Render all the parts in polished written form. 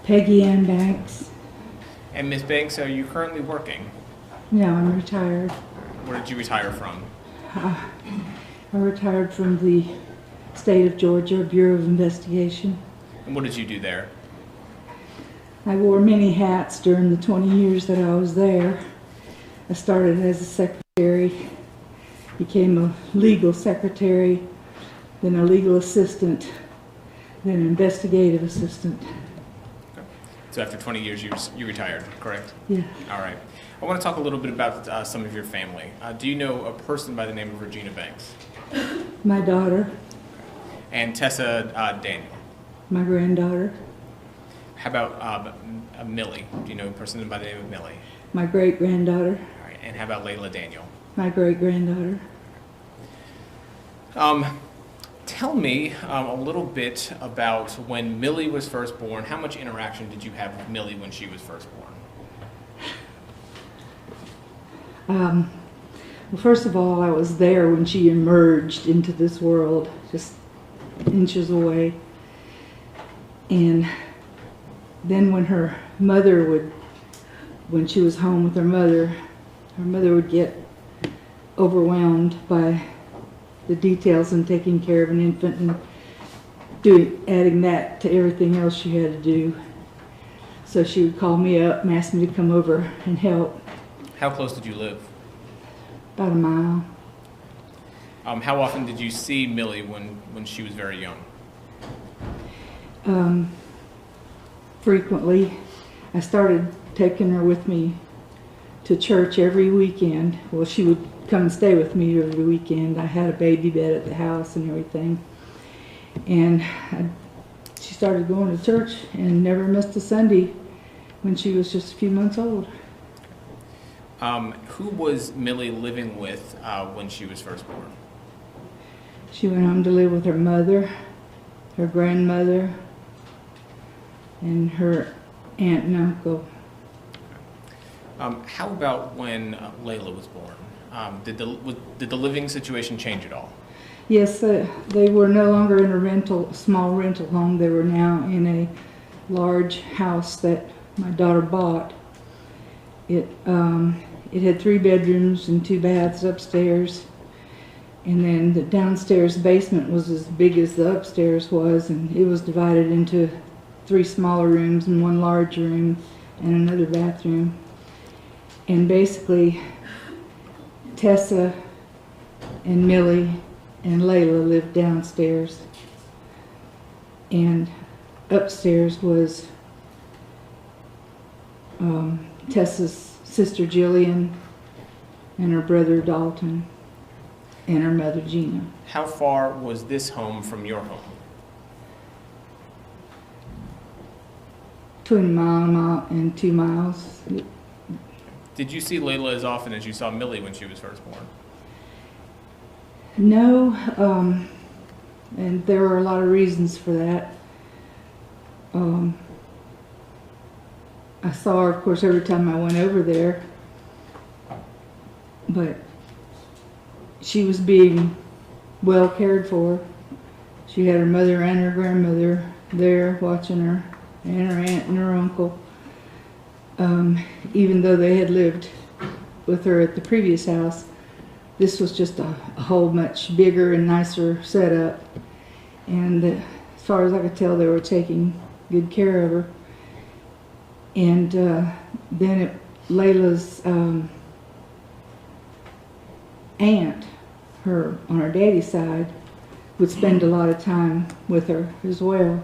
Peggy Ann Banks. And Ms. Banks, are you currently working? No, I'm retired. Where did you retire from? I retired from the state of Georgia Bureau of Investigation. And what did you do there? I wore many hats during the 20 years that I was there. I started as a secretary, became a legal secretary, then a legal assistant, then an investigative assistant. Okay. So after 20 years, you retired, correct? Yeah. All right. I want to talk a little bit about some of your family. Do you know a person by the name of Regina Banks? My daughter. And Tessa Daniel? My granddaughter. How about Millie? Do you know a person by the name of Millie? My great-granddaughter. All right. And how about Layla Daniel? My great-granddaughter. Tell me a little bit about when Millie was first born. How much interaction did you have with Millie when she was first born? Well, first of all, I was there when she emerged into this world, just inches away. And then when her mother when she was home with her mother would get overwhelmed by the details and taking care of an infant and adding that to everything else she had to do. So she would call me up and ask me to come over and help. How close did you live? About a mile. How often did you see Millie when she was very young? Frequently. I started taking her with me to church every weekend. Well, she would come and stay with me every weekend. I had a baby bed at the house and everything. And she started going to church and never missed a Sunday when she was just a few months old. Who was Millie living with when she was first born? She went home to live with her mother, her grandmother, and her aunt and uncle. How about when Layla was born? Did the living situation change at all? Yes, they were no longer in a small rental home. They were now in a large house that my daughter bought. It had 3 bedrooms and 2 baths upstairs, and then the downstairs basement was as big as the upstairs was, and it was divided into 3 smaller rooms and 1 large room and another bathroom. And basically, Tessa and Millie and Layla lived downstairs, and upstairs was Tessa's sister Jillian and her brother Dalton and her mother Gina. How far was this home from your home? Between a mile and 2 miles. Did you see Layla as often as you saw Millie when she was first born? No, and there were a lot of reasons for that. I saw her, of course, every time I went over there, but she was being well cared for. She had her mother and her grandmother there watching her, and her aunt and her uncle. Even though they had lived with her at the previous house, this was just a whole much bigger and nicer setup. And as far as I could tell, they were taking good care of her. And then Layla's aunt, on her daddy's side, would spend a lot of time with her as well.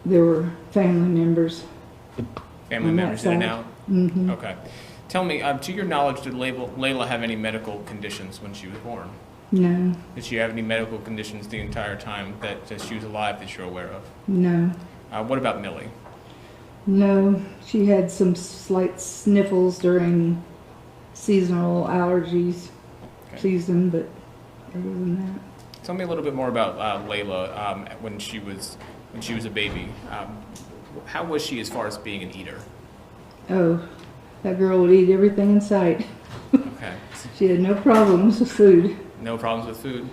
There were family members. Family members in and out? Mm-hmm. Okay. Tell me, to your knowledge, did Layla have any medical conditions when she was born? No. Did she have any medical conditions the entire time that she was alive that you're aware of? No. What about Millie? No. She had some slight sniffles during seasonal allergies season, but other than that. Tell me a little bit more about Layla when she was a baby. How was she as far as being an eater? Oh, that girl would eat everything in sight. Okay. She had no problems with food. No problems with food.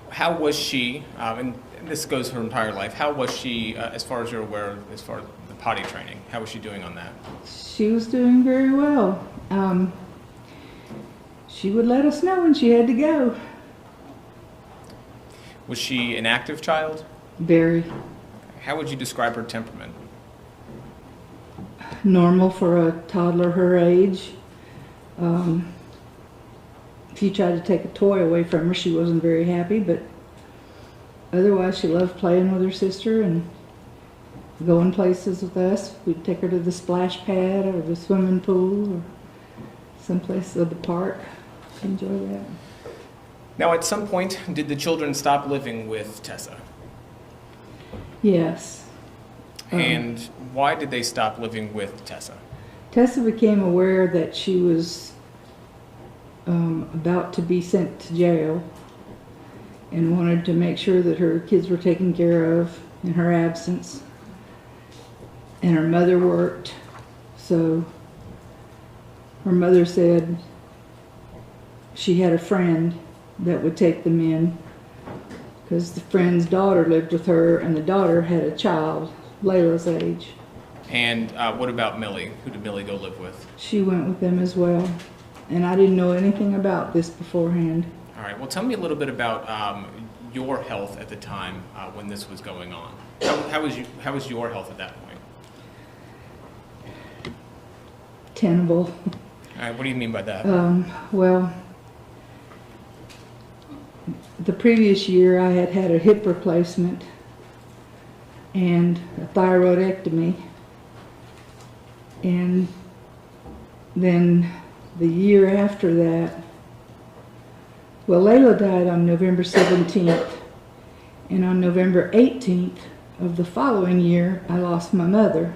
How was she, and this goes her entire life, how was she, as far as you're aware, as far as the potty training? How was she doing on that? She was doing very well. She would let us know when she had to go. Was she an active child? Very How would you describe her temperament? normal for a toddler her age. If you tried to take a toy away from her, she wasn't very happy, but otherwise she loved playing with her sister and going places with us. We'd take her to the splash pad or the swimming pool or someplace at the park. She enjoyed that. Now, at some point, did the children stop living with Tessa? Yes. And why did they stop living with Tessa? Tessa became aware that she was about to be sent to jail and wanted to make sure that her kids were taken care of in her absence. And her mother worked, so her mother said she had a friend that would take them in because the friend's daughter lived with her and the daughter had a child Layla's age. And what about Millie? Who did Millie go live with? She went with them as well. And I didn't know anything about this beforehand. All right. Well, tell me a little bit about your health at the time when this was going on. How was your health at that point? Tenable. All right. What do you mean by that? Well, the previous year I had had a hip replacement and a thyroidectomy. And then the year after that, well, Layla died on November 17th, and on November 18th of the following year, I lost my mother.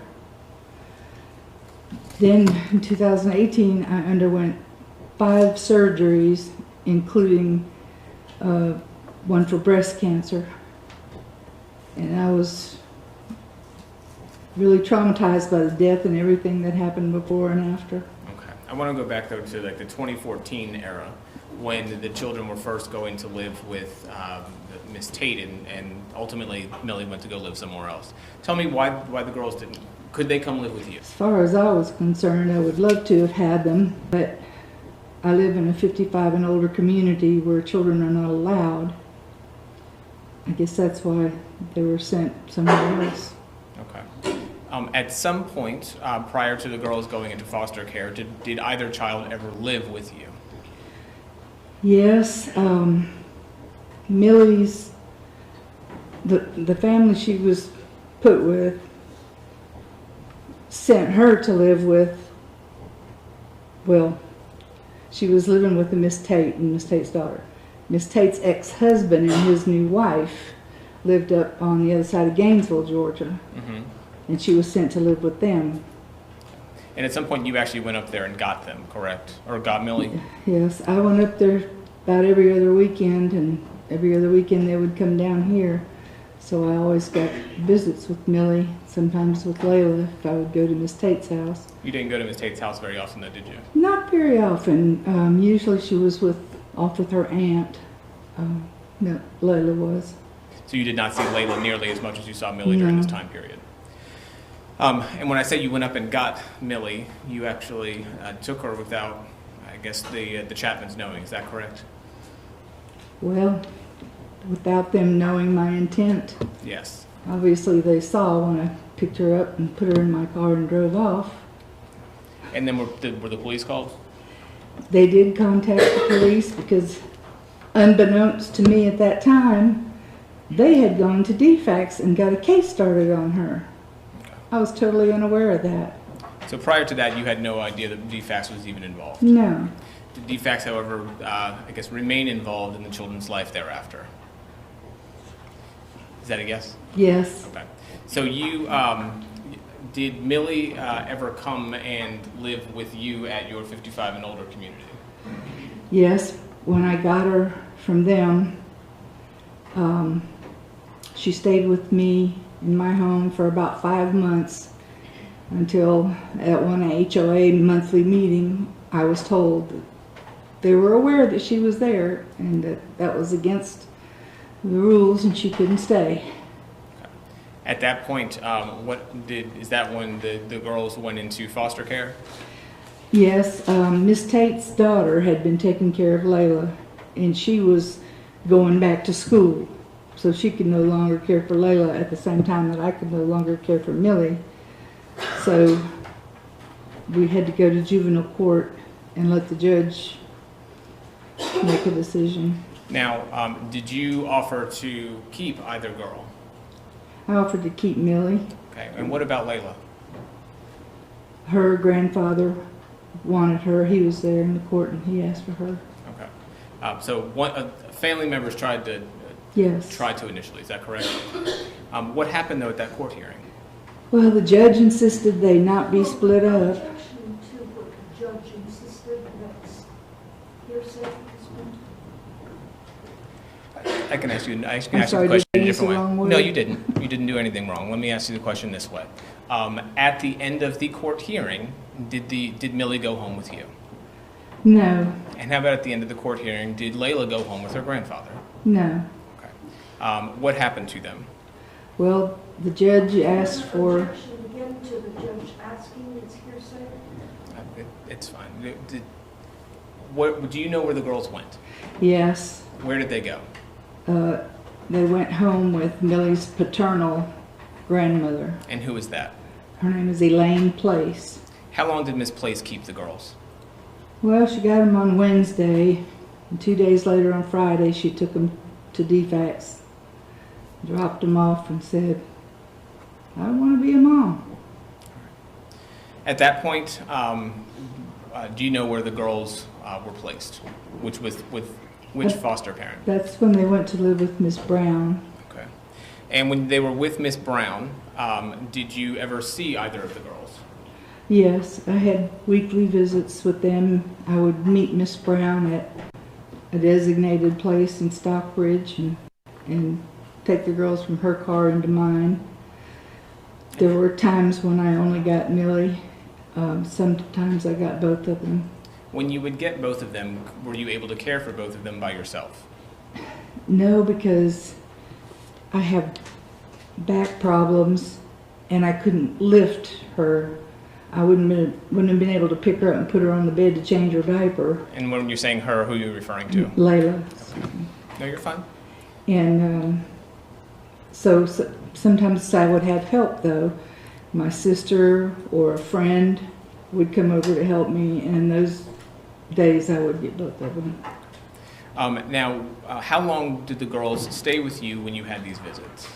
Then in 2018, I underwent 5 surgeries, including one for breast cancer. And I was really traumatized by the death and everything that happened before and after. Okay. I want to go back though to like the 2014 era when the children were first going to live with Miss Tate and ultimately Millie went to go live somewhere else. Tell me why the girls didn't. Could they come live with you? As far as I was concerned, I would love to have had them, but I live in a 55 and older community where children are not allowed. I guess that's why they were sent somewhere else. Okay. At some point prior to the girls going into foster care, did either child ever live with you? Yes, Millie's, the family she was put with sent her to live with, well, she was living with Miss Tate and Miss Tate's daughter. Miss Tate's ex-husband and his new wife lived up on the other side of Gainesville, Georgia. Mm-hmm. And she was sent to live with them. And at some point you actually went up there and got them, correct? Or got Millie? Yes, I went up there about every other weekend, and every other weekend they would come down here. So I always got visits with Millie, sometimes with Layla if I would go to Miss Tate's house. You didn't go to Miss Tate's house very often though, did you? Not very often. Usually she was off with her aunt. No, Layla was. So you did not see Layla nearly as much as you saw Millie during this time period. And when I say you went up and got Millie, you actually took her without, I guess, the Chapmans knowing. Is that correct? Well, without them knowing my intent. Yes. Obviously they saw when I picked her up and put her in my car and drove off. And then were the police called? They did contact the police because, unbeknownst to me at that time, they had gone to DFAX and got a case started on her. Okay. I was totally unaware of that. So prior to that, you had no idea that DFAX was even involved? No. Did DFAX, however, I guess, remain involved in the children's life thereafter? Is that a yes? Yes. Okay. So you, did Millie ever come and live with you at your 55 and older community? Yes. When I got her from them, she stayed with me in my home for about 5 months until at one HOA monthly meeting, I was told that they were aware that she was there and that was against the rules, and she couldn't stay. At that point, is that when the girls went into foster care? Yes, Miss Tate's daughter had been taking care of Layla, and she was going back to school, so she could no longer care for Layla at the same time that I could no longer care for Millie. So we had to go to juvenile court and let the judge make a decision. Now, did you offer to keep either girl? I offered to keep Millie. Okay, and what about Layla? Her grandfather wanted her. He was there in the court and he asked for her. Okay. So family members tried to Yes. Tried to initially, is that correct? What happened though at that court hearing? Well, the judge insisted they not be split up. Objection to what the judge insisted, that's hearsay at this point. I can ask you. I can I'm ask sorry, you the question did I in a use the different wrong way. word? No, you didn't. You didn't do anything wrong. Let me ask you the question this way. At the end of the court hearing, did Millie go home with you? No, And how about at the end of the court hearing, did Layla go home with her grandfather? no. Okay. What happened to them? Well, the judge asked for, Objection again to the judge asking, it's hearsay. It's fine. Do you know where the girls went? yes, Where did they go? they went home with Millie's paternal grandmother. And who is that? Her name is Elaine Place. How long did Miss Place keep the girls? Well, she got them on Wednesday, and 2 days later on Friday, she took them to DFACS, dropped them off, and said, I want to be a mom. At that point, do you know where the girls were placed? Which was with which foster parent? That's when they went to live with Miss Brown. Okay. And when they were with Miss Brown, did you ever see either of the girls? Yes, I had weekly visits with them. I would meet Miss Brown at a designated place in Stockbridge and take the girls from her car into mine. There were times when I only got Millie. Sometimes I got both of them. When you would get both of them, were you able to care for both of them by yourself? No, because I have back problems and I couldn't lift her. I wouldn't have been able to pick her up and put her on the bed to change her diaper. And when you're saying her, who are you referring to? Layla. No, you're fine. And so sometimes I would have help, though. My sister or a friend would come over to help me, and in those days I would get both of them. Now, how long did the girls stay with you when you had these visits?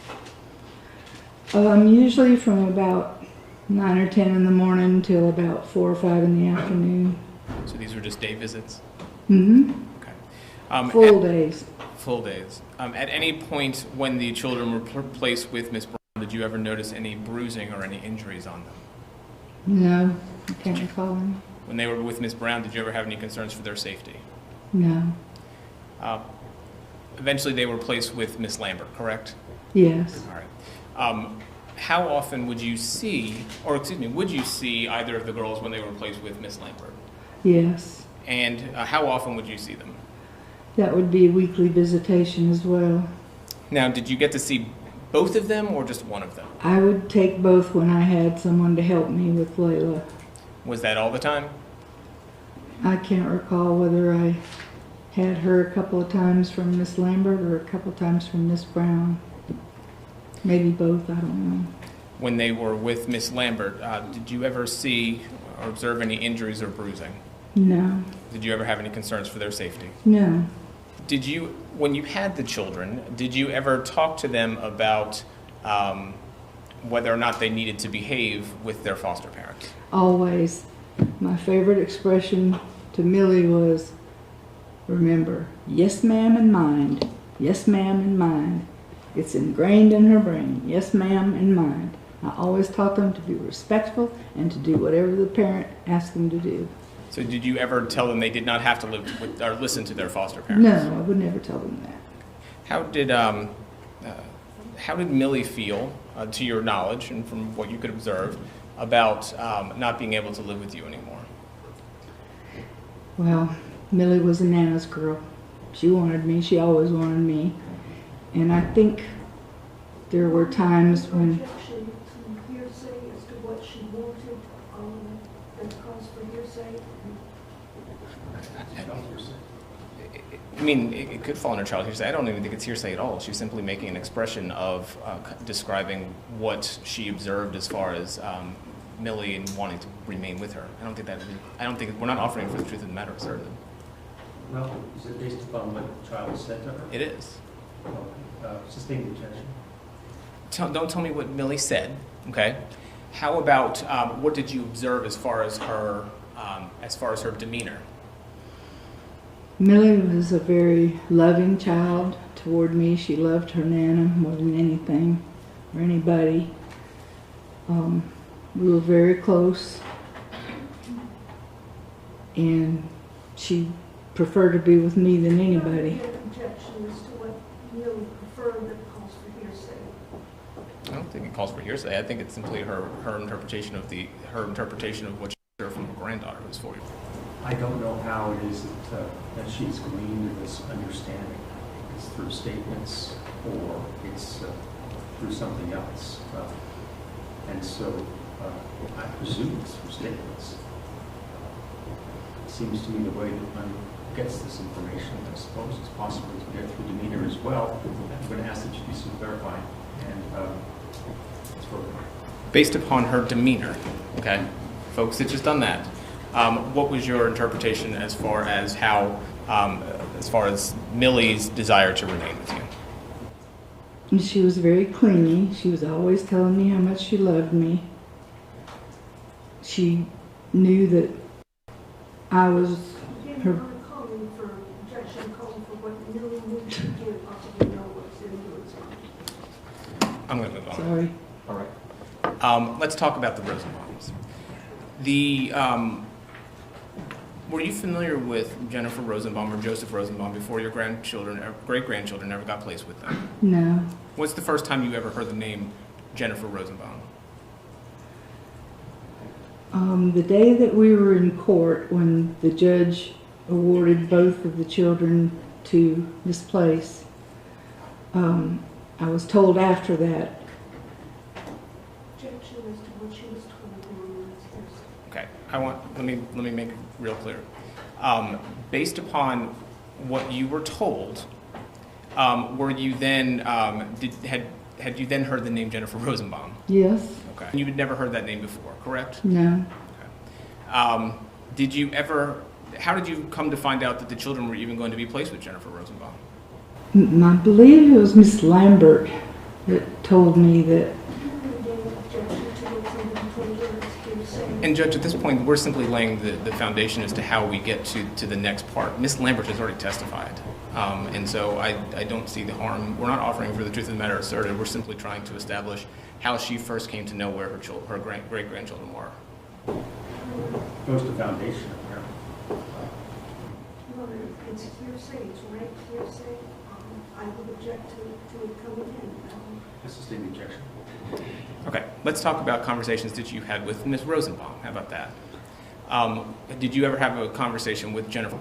Usually from about 9 or 10 in the morning till about 4 or 5 in the afternoon. So these were just day visits? Mm-hmm. Okay. Full days. Full days. At any point when the children were placed with Miss Brown, did you ever notice any bruising or any injuries on them? No, I can't recall any. When they were with Miss Brown, did you ever have any concerns for their safety? No. Eventually they were placed with Miss Lambert, correct? Yes. All right. How often would you see either of the girls when they were placed with Miss Lambert? Yes. And how often would you see them? That would be a weekly visitation as well. Now, did you get to see both of them or just one of them? I would take both when I had someone to help me with Layla. Was that all the time? I can't recall whether I had her a couple of times from Miss Lambert or a couple of times from Miss Brown. Maybe both, I don't know. When they were with Miss Lambert, did you ever see or observe any injuries or bruising? No. Did you ever have any concerns for their safety? No. Did you, when you had the children, did you ever talk to them about whether or not they needed to behave with their foster parents? Always. My favorite expression to Millie was, remember, yes ma'am and mind. Yes ma'am and mind. It's ingrained in her brain. Yes ma'am and mind. I always taught them to be respectful and to do whatever the parent asked them to do. So did you ever tell them they did not have to live with or listen to their foster parents? No, I would never tell them that. How did Millie feel, to your knowledge and from what you could observe, about not being able to live with you anymore? Well, Millie was a Nana's girl. She wanted me. She always wanted me. And I think there were times when, Objection to hearsay as to what she wanted, that calls for hearsay. I mean, it could fall under child hearsay. I don't even think it's hearsay at all. She's simply making an expression of describing what she observed as far as Millie and wanting to remain with her. I don't think we're not offering for the truth of the matter, certainly. Well, is it based upon what the child said to her? It is. Sustained objection. Don't tell me what Millie said, okay? How about what did you observe as far as her demeanor? Millie was a very loving child toward me. She loved her Nana more than anything or anybody. We were very close, and she preferred to be with me than anybody. Objection as to what Millie preferred that calls for hearsay. I don't think it calls for hearsay. I think it's simply her interpretation of what she heard from her granddaughter who's 4 years old. I don't know how it is that she's gleaned this understanding. It's through statements or it's through something else. And so I presume it's through statements. It seems to me the way that one gets this information, I suppose, is possibly to get through demeanor as well. I'm going to ask that you do some clarifying. And Based upon her demeanor, okay? Folks had just done that. What was your interpretation as far as Millie's desire to remain with you? And she was very clingy. She was always telling me how much she loved me. She knew that I was her. Calling for objection, calling for what Millie knew she did, possibly know what's in Millie's mind. I'm going to move on. Sorry. All right. Let's talk about the Rosenbaums. Were you familiar with Jennifer Rosenbaum or Joseph Rosenbaum before your great-grandchildren ever got placed with them? No. What's the first time you ever heard the name Jennifer Rosenbaum? The day that we were in court, when the judge awarded both of the children to this place, I was told after that. Objection as to what she was told. Okay, let me make it real clear. Based upon what you were told, were you then had you then heard the name Jennifer Rosenbaum? Yes. Okay. You had never heard that name before, correct? No. Okay. Did you ever? How did you come to find out that the children were even going to be placed with Jennifer Rosenbaum? I believe it was Miss Lambert that told me that. And Judge, at this point, we're simply laying the foundation as to how we get to the next part. Miss Lambert has already testified, and so I don't see the harm. We're not offering for the truth of the matter asserted. We're simply trying to establish how she first came to know where her great-grandchildren were. goes to foundation, apparently. Well, it's hearsay, it's rank hearsay. I would object to it coming in. This is the objection. Okay, let's talk about conversations that you had with Ms. Rosenbaum. How about that? Did you ever have a conversation with Jennifer?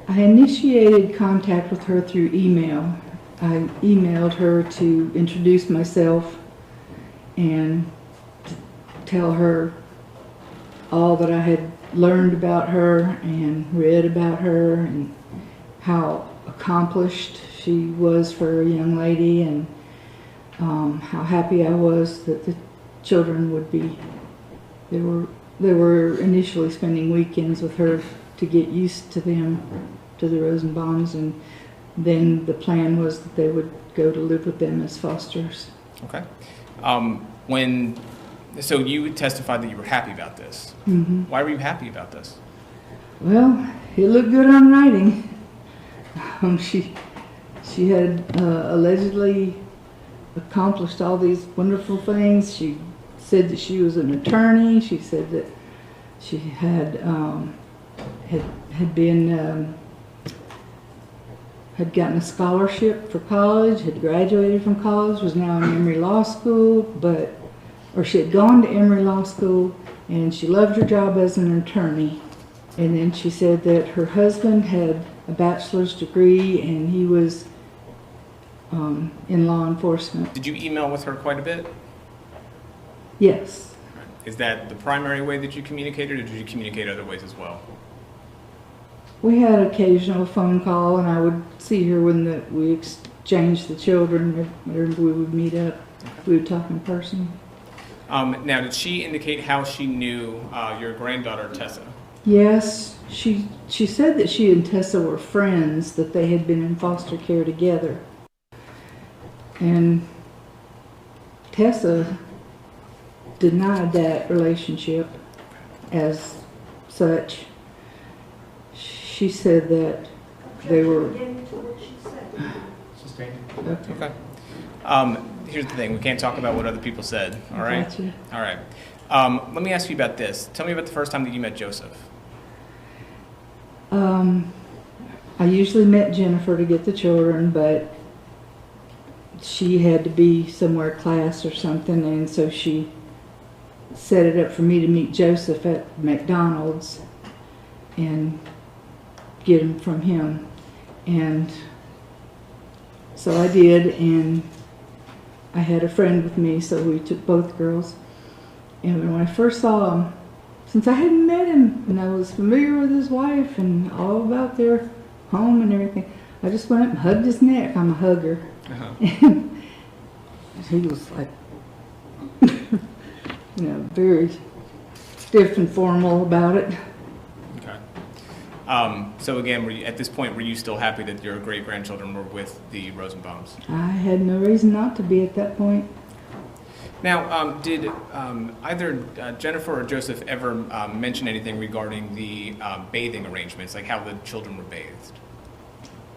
I initiated contact with her through email. I emailed her to introduce myself and to tell her all that I had learned about her and read about her and how accomplished she was for a young lady, and how happy I was that the children would be. They were initially spending weekends with her to get used to them, to the Rosenbaums, and then the plan was that they would go to live with them as fosters. Okay. So you testified that you were happy about this. Mm-hmm. Why were you happy about this? Well, it looked good on writing. She had allegedly accomplished all these wonderful things. She said that she was an attorney. She said that she had gotten a scholarship for college, had graduated from college, was now in Emory Law School, or she had gone to Emory Law School, and she loved her job as an attorney. And then she said that her husband had a bachelor's degree, and he was in law enforcement. Did you email with her quite a bit? Yes. Is that the primary way that you communicated, or did you communicate other ways as well? We had occasional phone call, and I would see her when we exchanged the children, or we would meet up. We would talk in person. Now, did she indicate how she knew your granddaughter, Tessa? Yes, she said that she and Tessa were friends, that they had been in foster care together. And Tessa denied that relationship as such. She said that they were... Again, to what she said. Sustained. Okay. Here's the thing. We can't talk about what other people said, all right? Gotcha. All right. Let me ask you about this. Tell me about the first time that you met Joseph. I usually met Jennifer to get the children, but she had to be somewhere class or something, and so she set it up for me to meet Joseph at McDonald's and get him from him. And so I did, and I had a friend with me, so we took both girls. And when I first saw him, since I hadn't met him and I was familiar with his wife and all about their home and everything, I just went up and hugged his neck. I'm a hugger. And he was like, very stiff and formal about it. Okay. So again, at this point, were you still happy that your great-grandchildren were with the Rosenbaums? I had no reason not to be at that point. Now, did either Jennifer or Joseph ever mention anything regarding the bathing arrangements, like how the children were bathed?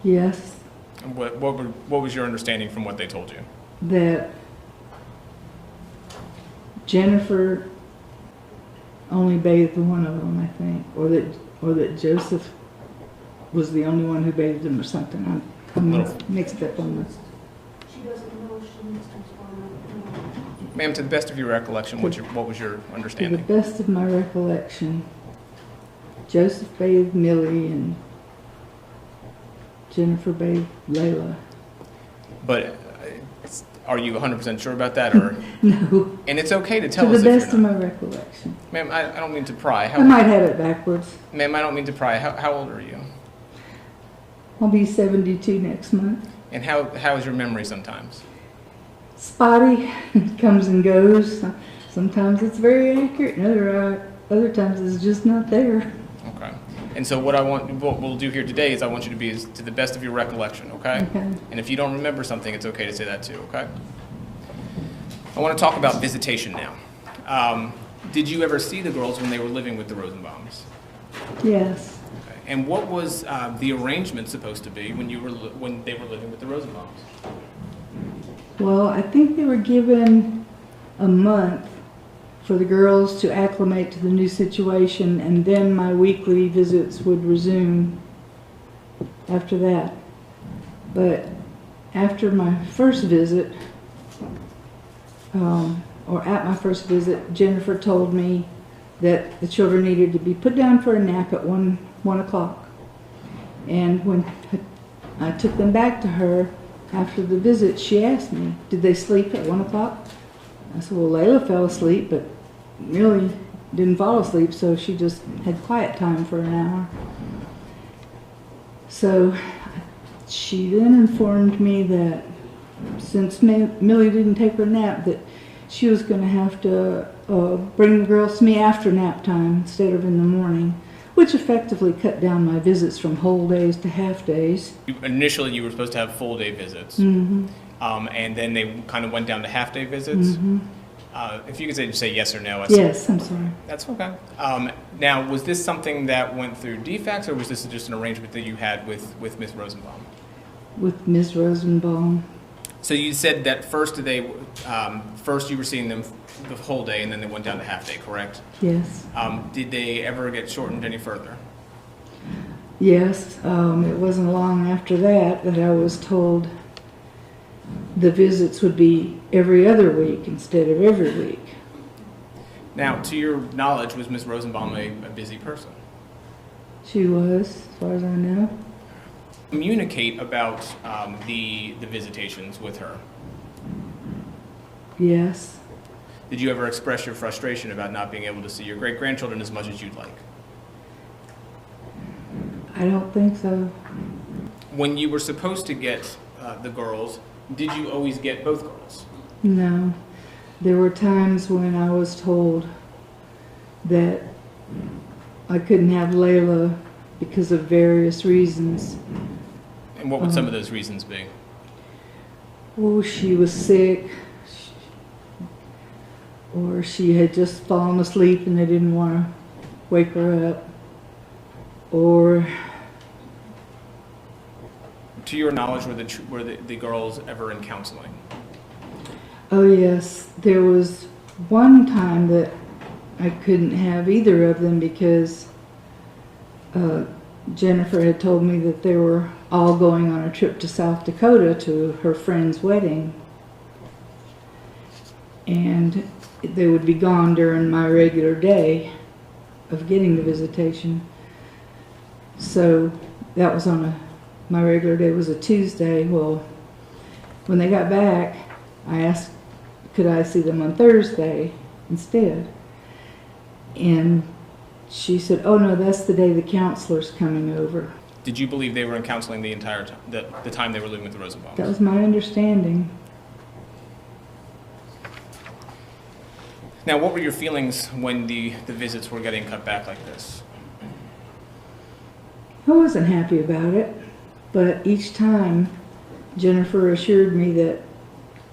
Yes. And what was your understanding from what they told you? That Jennifer only bathed one of them, I think, or that Joseph was the only one who bathed them or something. I'm mixed up on this. She doesn't know, she needs to respond. Ma'am, to the best of your recollection, what was your To the understanding? best of my recollection, Joseph bathed Millie and Jennifer bathed Layla. But are you 100% sure about that, or? No. And it's okay to tell To us the if best you're of not. my recollection. Ma'am, I don't mean to pry. I might have it backwards. Ma'am, I don't mean to pry. How old are you? I'll be 72 next month. And how is your memory sometimes? Spotty. It comes and goes. Sometimes it's very accurate, and other times it's just not there. Okay. And so what we'll do here today is I want you to be to the best of your recollection, okay? Okay. And if you don't remember something, it's okay to say that too, okay? I want to talk about visitation now. Did you ever see the girls when they were living with the Rosenbaums? Yes. Okay. And what was the arrangement supposed to be when they were living with the Rosenbaums? Well, I think they were given a month for the girls to acclimate to the new situation, and then my weekly visits would resume after that. But after my first visit, or at my first visit, Jennifer told me that the children needed to be put down for a nap at 1 o'clock. And when I took them back to her after the visit, she asked me, did they sleep at 1 o'clock? I said, well, Layla fell asleep, but Millie didn't fall asleep, so she just had quiet time for an hour. So she then informed me that since Millie didn't take her nap, that she was going to have to bring the girls to me after nap time instead of in the morning, which effectively cut down my visits from whole days to half days. Initially, you were supposed to have full day visits, Mm-hmm. And then they kind of went down to half day visits. Mm-hmm. If you could just say yes or no. Yes, I'm sorry. That's okay. Now, was this something that went through DFACS, or was this just an arrangement that you had with Ms. Rosenbaum? With Ms. Rosenbaum. So you said that first you were seeing them the whole day, and then they went down to half day, correct? Yes. Did they ever get shortened any further? Yes. It wasn't long after that I was told the visits would be every other week instead of every week. Now, to your knowledge, was Ms. Rosenbaum a busy person? She was, as far as I know. Communicate about the visitations with her. Yes. Did you ever express your frustration about not being able to see your great-grandchildren as much as you'd like? I don't think so. When you were supposed to get the girls, did you always get both girls? No. There were times when I was told that I couldn't have Layla because of various reasons. And what would some of those reasons be? Oh, she was sick, or she had just fallen asleep and they didn't want to wake her up, or... To your knowledge, were the girls ever in counseling? Oh yes, there was one time that I couldn't have either of them because Jennifer had told me that they were all going on a trip to South Dakota to her friend's wedding. And they would be gone during my regular day of getting the visitation. So that was on my regular day was a Tuesday. Well, when they got back, I asked, could I see them on Thursday instead? And she said, oh no, that's the day the counselor's coming over. Did you believe they were in counseling the entire time, the time they were living with the Rosenbaums? That was my understanding. Now, what were your feelings when the visits were getting cut back like this? I wasn't happy about it, but each time Jennifer assured me that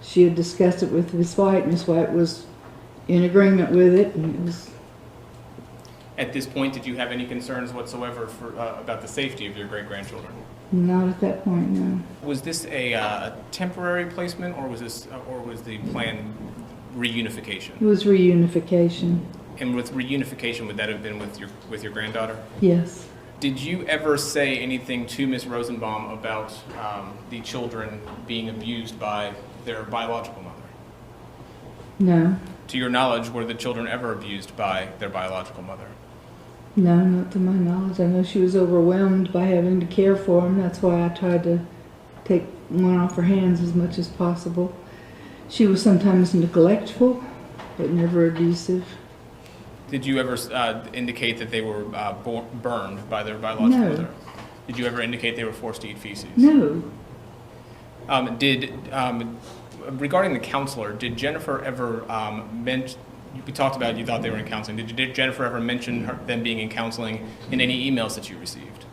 she had discussed it with Miss White. Miss White was in agreement with it, and it was... At this point, did you have any concerns whatsoever about the safety of your great-grandchildren? Not at that point, no. Was this a temporary placement, or was the plan reunification? It was reunification. And with reunification, would that have been with your granddaughter? Yes. Did you ever say anything to Miss Rosenbaum about the children being abused by their biological mother? No. To your knowledge, were the children ever abused by their biological mother? No, not to my knowledge. I know she was overwhelmed by having to care for them. That's why I tried to take one off her hands as much as possible. She was sometimes neglectful, but never abusive. Did you ever indicate that they were burned by their biological No. mother? Did you ever indicate they were forced to eat feces? No. Regarding the counselor, did Jennifer ever mention, we talked about you thought they were in counseling, did Jennifer ever mention them being in counseling in any emails that you received?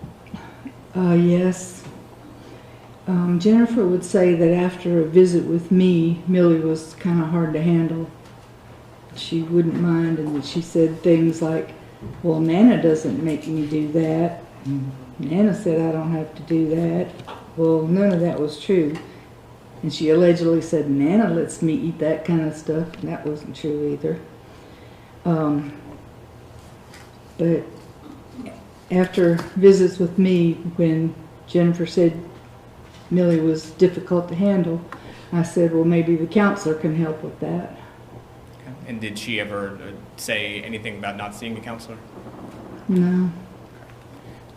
Yes. Jennifer would say that after a visit with me, Millie was kind of hard to handle. She wouldn't mind, and she said things like, well, Nana doesn't make me do that. Nana said I don't have to do that. Well, none of that was true. And she allegedly said, Nana lets me eat that kind of stuff. And that wasn't true either. But after visits with me, when Jennifer said Millie was difficult to handle, I said, well, maybe the counselor can help with that. Okay. And did she ever say anything about not seeing a counselor? No.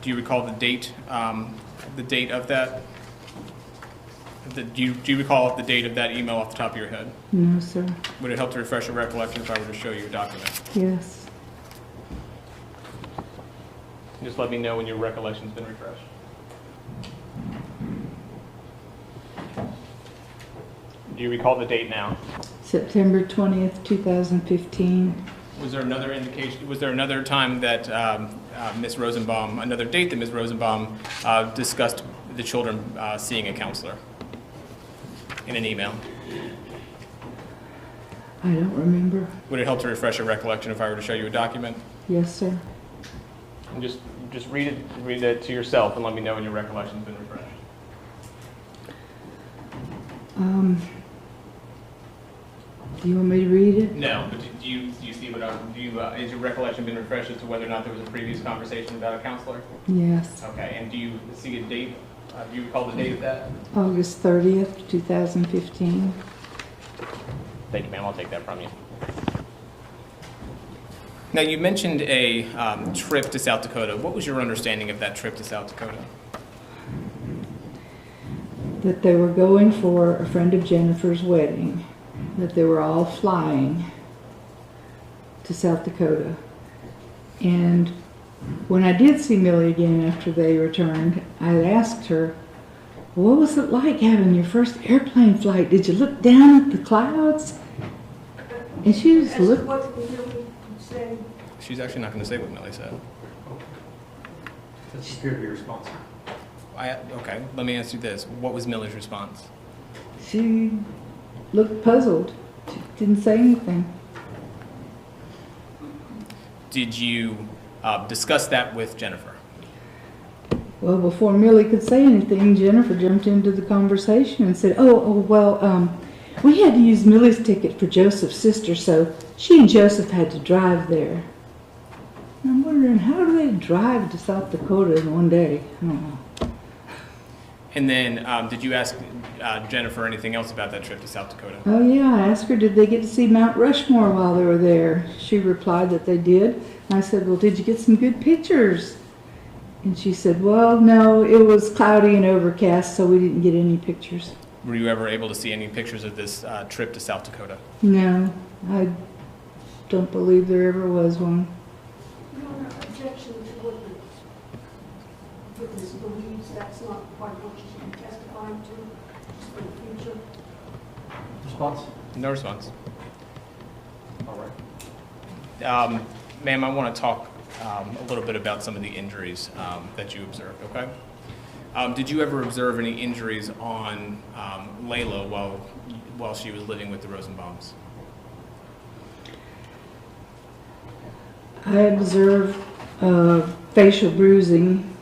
Do you recall the date of that? Do you recall the date of that email off the top of your head? No, sir. Would it help to refresh your recollection if I were to show you a document? Yes. Just let me know when your recollection's been refreshed. Do you recall the date now? September 20th, 2015. Was there another indication? Was there another time that Ms. Rosenbaum, another date that Ms. Rosenbaum discussed the children seeing a counselor in an email? I don't remember. Would it help to refresh your recollection if I were to show you a document? Yes, sir. And just read it to yourself and let me know when your recollection's been refreshed. Do you want me to read it? No, but do you see what has your recollection been refreshed as to whether or not there was a previous conversation about a counselor? Yes. Okay, and do you see a date? Do you recall the date of that? August 30th, 2015. Thank you, ma'am. I'll take that from you. Now, you mentioned a trip to South Dakota. What was your understanding of that trip to South Dakota? that they were going for a friend of Jennifer's wedding, that they were all flying to South Dakota. And when I did see Millie again after they returned, I asked her, what was it like having your first airplane flight? Did you look down at the clouds? And she just As looked. what Millie said, She's actually not going to say what Millie said. That's appear to be responsive. Okay, let me ask you this. What was Millie's response? She looked puzzled. She didn't say anything. Did you discuss that with Jennifer? Well, before Millie could say anything, Jennifer jumped into the conversation and said, we had to use Millie's ticket for Joseph's sister, so she and Joseph had to drive there. And I'm wondering, how do they drive to South Dakota in one day? I don't know. And then did you ask Jennifer anything else about that trip to South Dakota? Oh yeah, I asked her, did they get to see Mount Rushmore while they were there? She replied that they did. And I said, well, did you get some good pictures? And she said, well, no, it was cloudy and overcast, so we didn't get any pictures. Were you ever able to see any pictures of this trip to South Dakota? No, I don't believe there ever was one. Your Honor, objection to what the witness believes that's not part of what she should be testifying to, just for the future. Response? No response. All right. Ma'am, I want to talk a little bit about some of the injuries that you observed, okay? Did you ever observe any injuries on Layla while she was living with the Rosenbaums? I observed facial bruising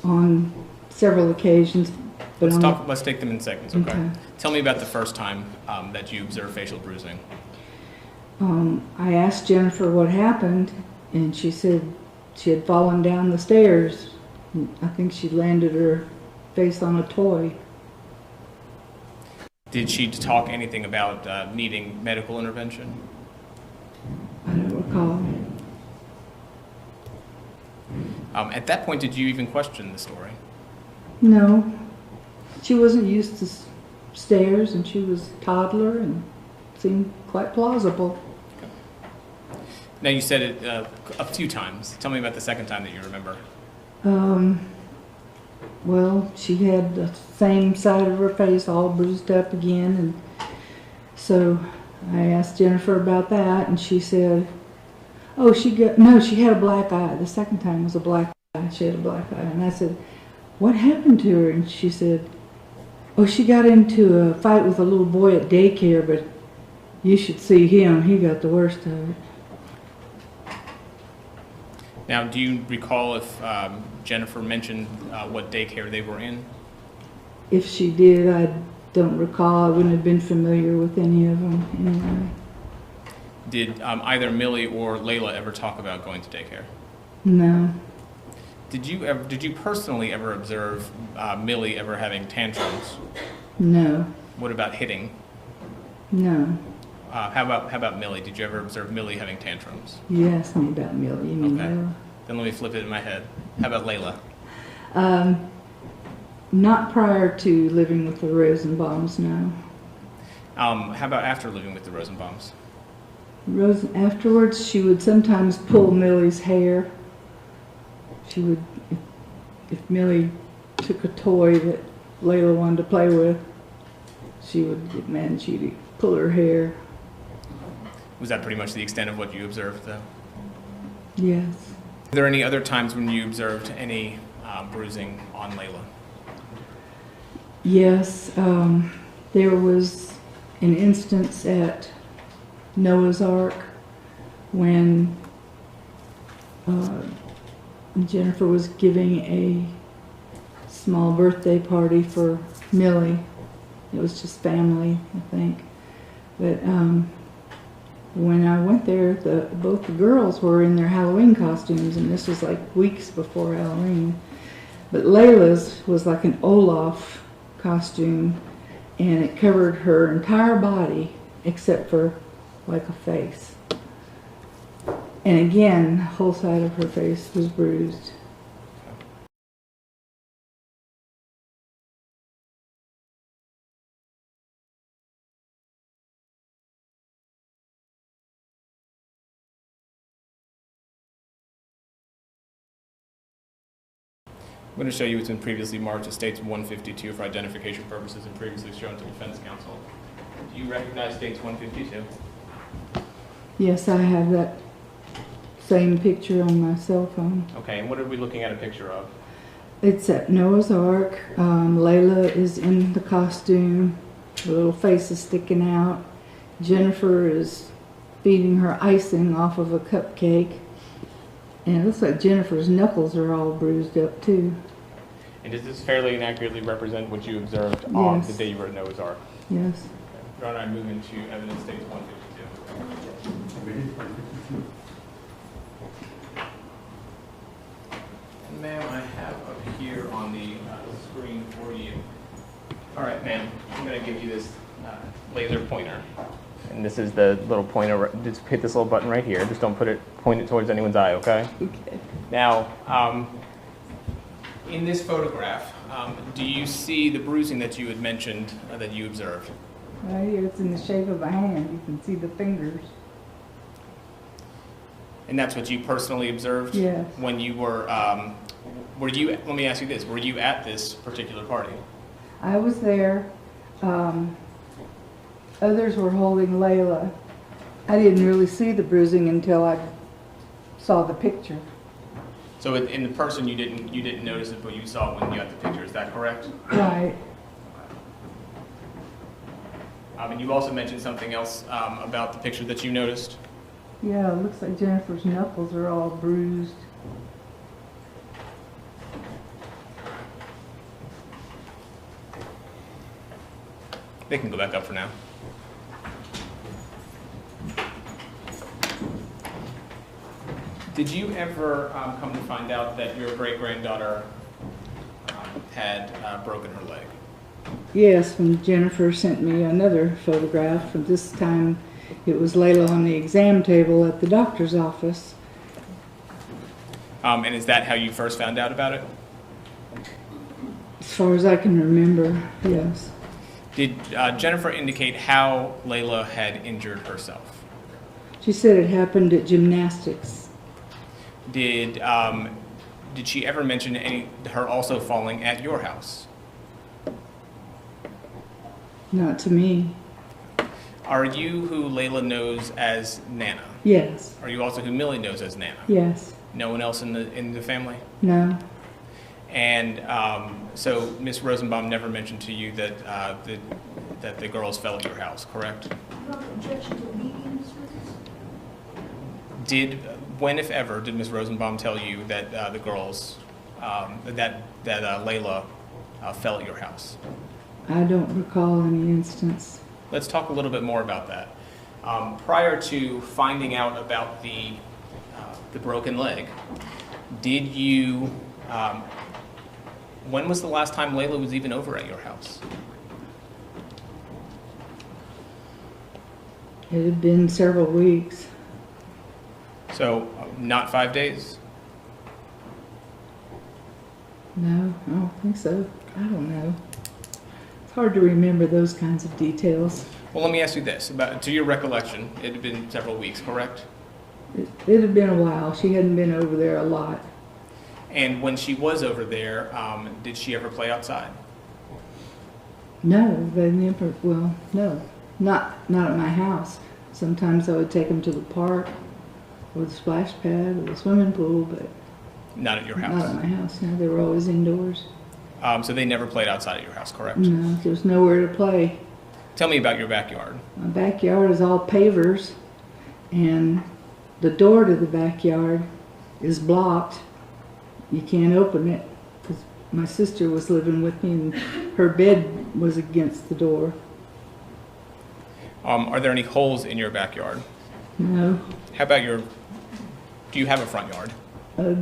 on several occasions, but Let's take them in segments, okay? Okay. Tell me about the first time that you observed facial bruising. I asked Jennifer what happened, and she said she had fallen down the stairs. I think she landed her face on a toy. Did she talk anything about needing medical intervention? I don't recall. At that point, did you even question the story? No, she wasn't used to stairs, and she was a toddler and seemed quite plausible. Now, you said it a few times. Tell me about the second time that you remember. Well, she had the same side of her face all bruised up again, and so I asked Jennifer about that, and she said, oh, she had a black eye. The second time was a black eye. She had a black eye. And I said, what happened to her? And she said, oh, she got into a fight with a little boy at daycare, but you should see him. He got the worst of it. Now, do you recall if Jennifer mentioned what daycare they were in? If she did, I don't recall. I wouldn't have been familiar with any of them anyway. Did either Millie or Layla ever talk about going to daycare? No. Did you personally ever observe Millie ever having tantrums? No. What about hitting? No. How about Millie? Did you ever observe Millie having tantrums? You asked me about Millie. You mean Okay. Layla? Then let me flip it in my head. How about Layla? Not prior to living with the Rosenbaums, no. How about after living with the Rosenbaums? Afterwards, she would sometimes pull Millie's hair. She would, if Millie took a toy that Layla wanted to play with, she would get mad and she'd pull her hair. Was that pretty much the extent of what you observed, though? Yes. Are there any other times when you observed any bruising on Layla? Yes. There was an instance at Noah's Ark when Jennifer was giving a small birthday party for Millie. It was just family, I think. But when I went there, both the girls were in their Halloween costumes, and this was like weeks before Halloween. But Layla's was like an Olaf costume, and it covered her entire body except for like a face. And again, the whole side of her face was bruised. I'm going to show you it's been previously marked. It states 152 for identification purposes and previously shown to defense counsel. Do you recognize states 152? Yes, I have that same picture on my cell phone. Okay, and what are we looking at a picture of? It's at Noah's Ark. Layla is in the costume. The little face is sticking out. Jennifer is feeding her icing off of a cupcake. And it looks like Jennifer's knuckles are all bruised up too. And does this fairly and accurately represent what you observed on Yes. the day you were at Noah's Ark? Yes. Your Honor, I move into evidence states 152. And ma'am, I have up here on the screen for you. All right, ma'am, I'm going to give you this laser pointer. And this is the little pointer. Just hit this little button right here. Just don't point it towards anyone's eye, okay? Okay. Now, in this photograph, do you see the bruising that you had mentioned that you observed? Right here, it's in the shape of a hand. You can see the fingers. And that's what you personally observed? Yes. When you were you, let me ask you this, were you at this particular party? I was there. Others were holding Layla. I didn't really see the bruising until I saw the picture. So in the person you didn't notice it, but you saw it when you got the picture, is that correct? Right. And you also mentioned something else about the picture that you noticed. Yeah, it looks like Jennifer's knuckles are all bruised. They can go back up for now. Did you ever come to find out that your great-granddaughter had broken her leg? Yes, when Jennifer sent me another photograph, and this time it was Layla on the exam table at the doctor's office. And is that how you first found out about it? As far as I can remember, yes. Did Jennifer indicate how Layla had injured herself? She said it happened at gymnastics. Did she ever mention her also falling at your house? Not to me. Are you who Layla knows as Nana? Yes. Are you also who Millie knows as Nana? Yes. No one else in the family? No. And so Miss Rosenbaum never mentioned to you that that the girls fell at your house, correct? You have an objection to meetings with this? When, if ever, did Miss Rosenbaum tell you that the girls, that Layla fell at your house? I don't recall any instance. Let's talk a little bit more about that. Prior to finding out about the broken leg, did you? When was the last time Layla was even over at your house? It had been several weeks. So, not 5 days? No, I don't think so. I don't know. It's hard to remember those kinds of details. Well, let me ask you this. To your recollection, it had been several weeks, correct? It had been a while. She hadn't been over there a lot. And when she was over there, did she ever play outside? No, they never, well, no. Not at my house. Sometimes I would take them to the park or the splash pad or the swimming pool, but Not at your house? not at my house. No, they were always indoors. So they never played outside at your house, correct? No, there's nowhere to play. Tell me about your backyard. My backyard is all pavers, and the door to the backyard is blocked. You can't open it because my sister was living with me and her bed was against the door. Are there any holes in your backyard? No. How about do you have a front yard?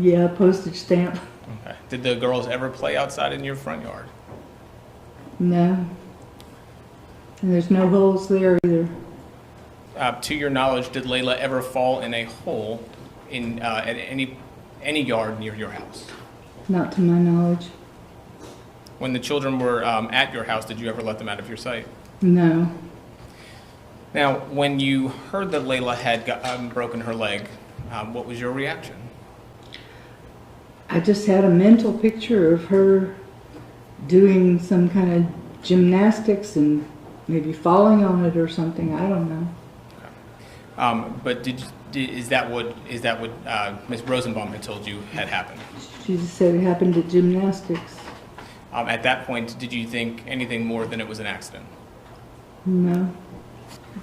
Yeah, postage stamp. Okay. Did the girls ever play outside in your front yard? No. And there's no holes there either. To your knowledge, did Layla ever fall in a hole at any yard near your house? Not to my knowledge. When the children were at your house, did you ever let them out of your sight? No. Now, when you heard that Layla had broken her leg, what was your reaction? I just had a mental picture of her doing some kind of gymnastics and maybe falling on it or something. I don't know. But is that what Ms. Rosenbaum had told you had happened? She just said it happened at gymnastics. At that point, did you think anything more than it was an accident? No.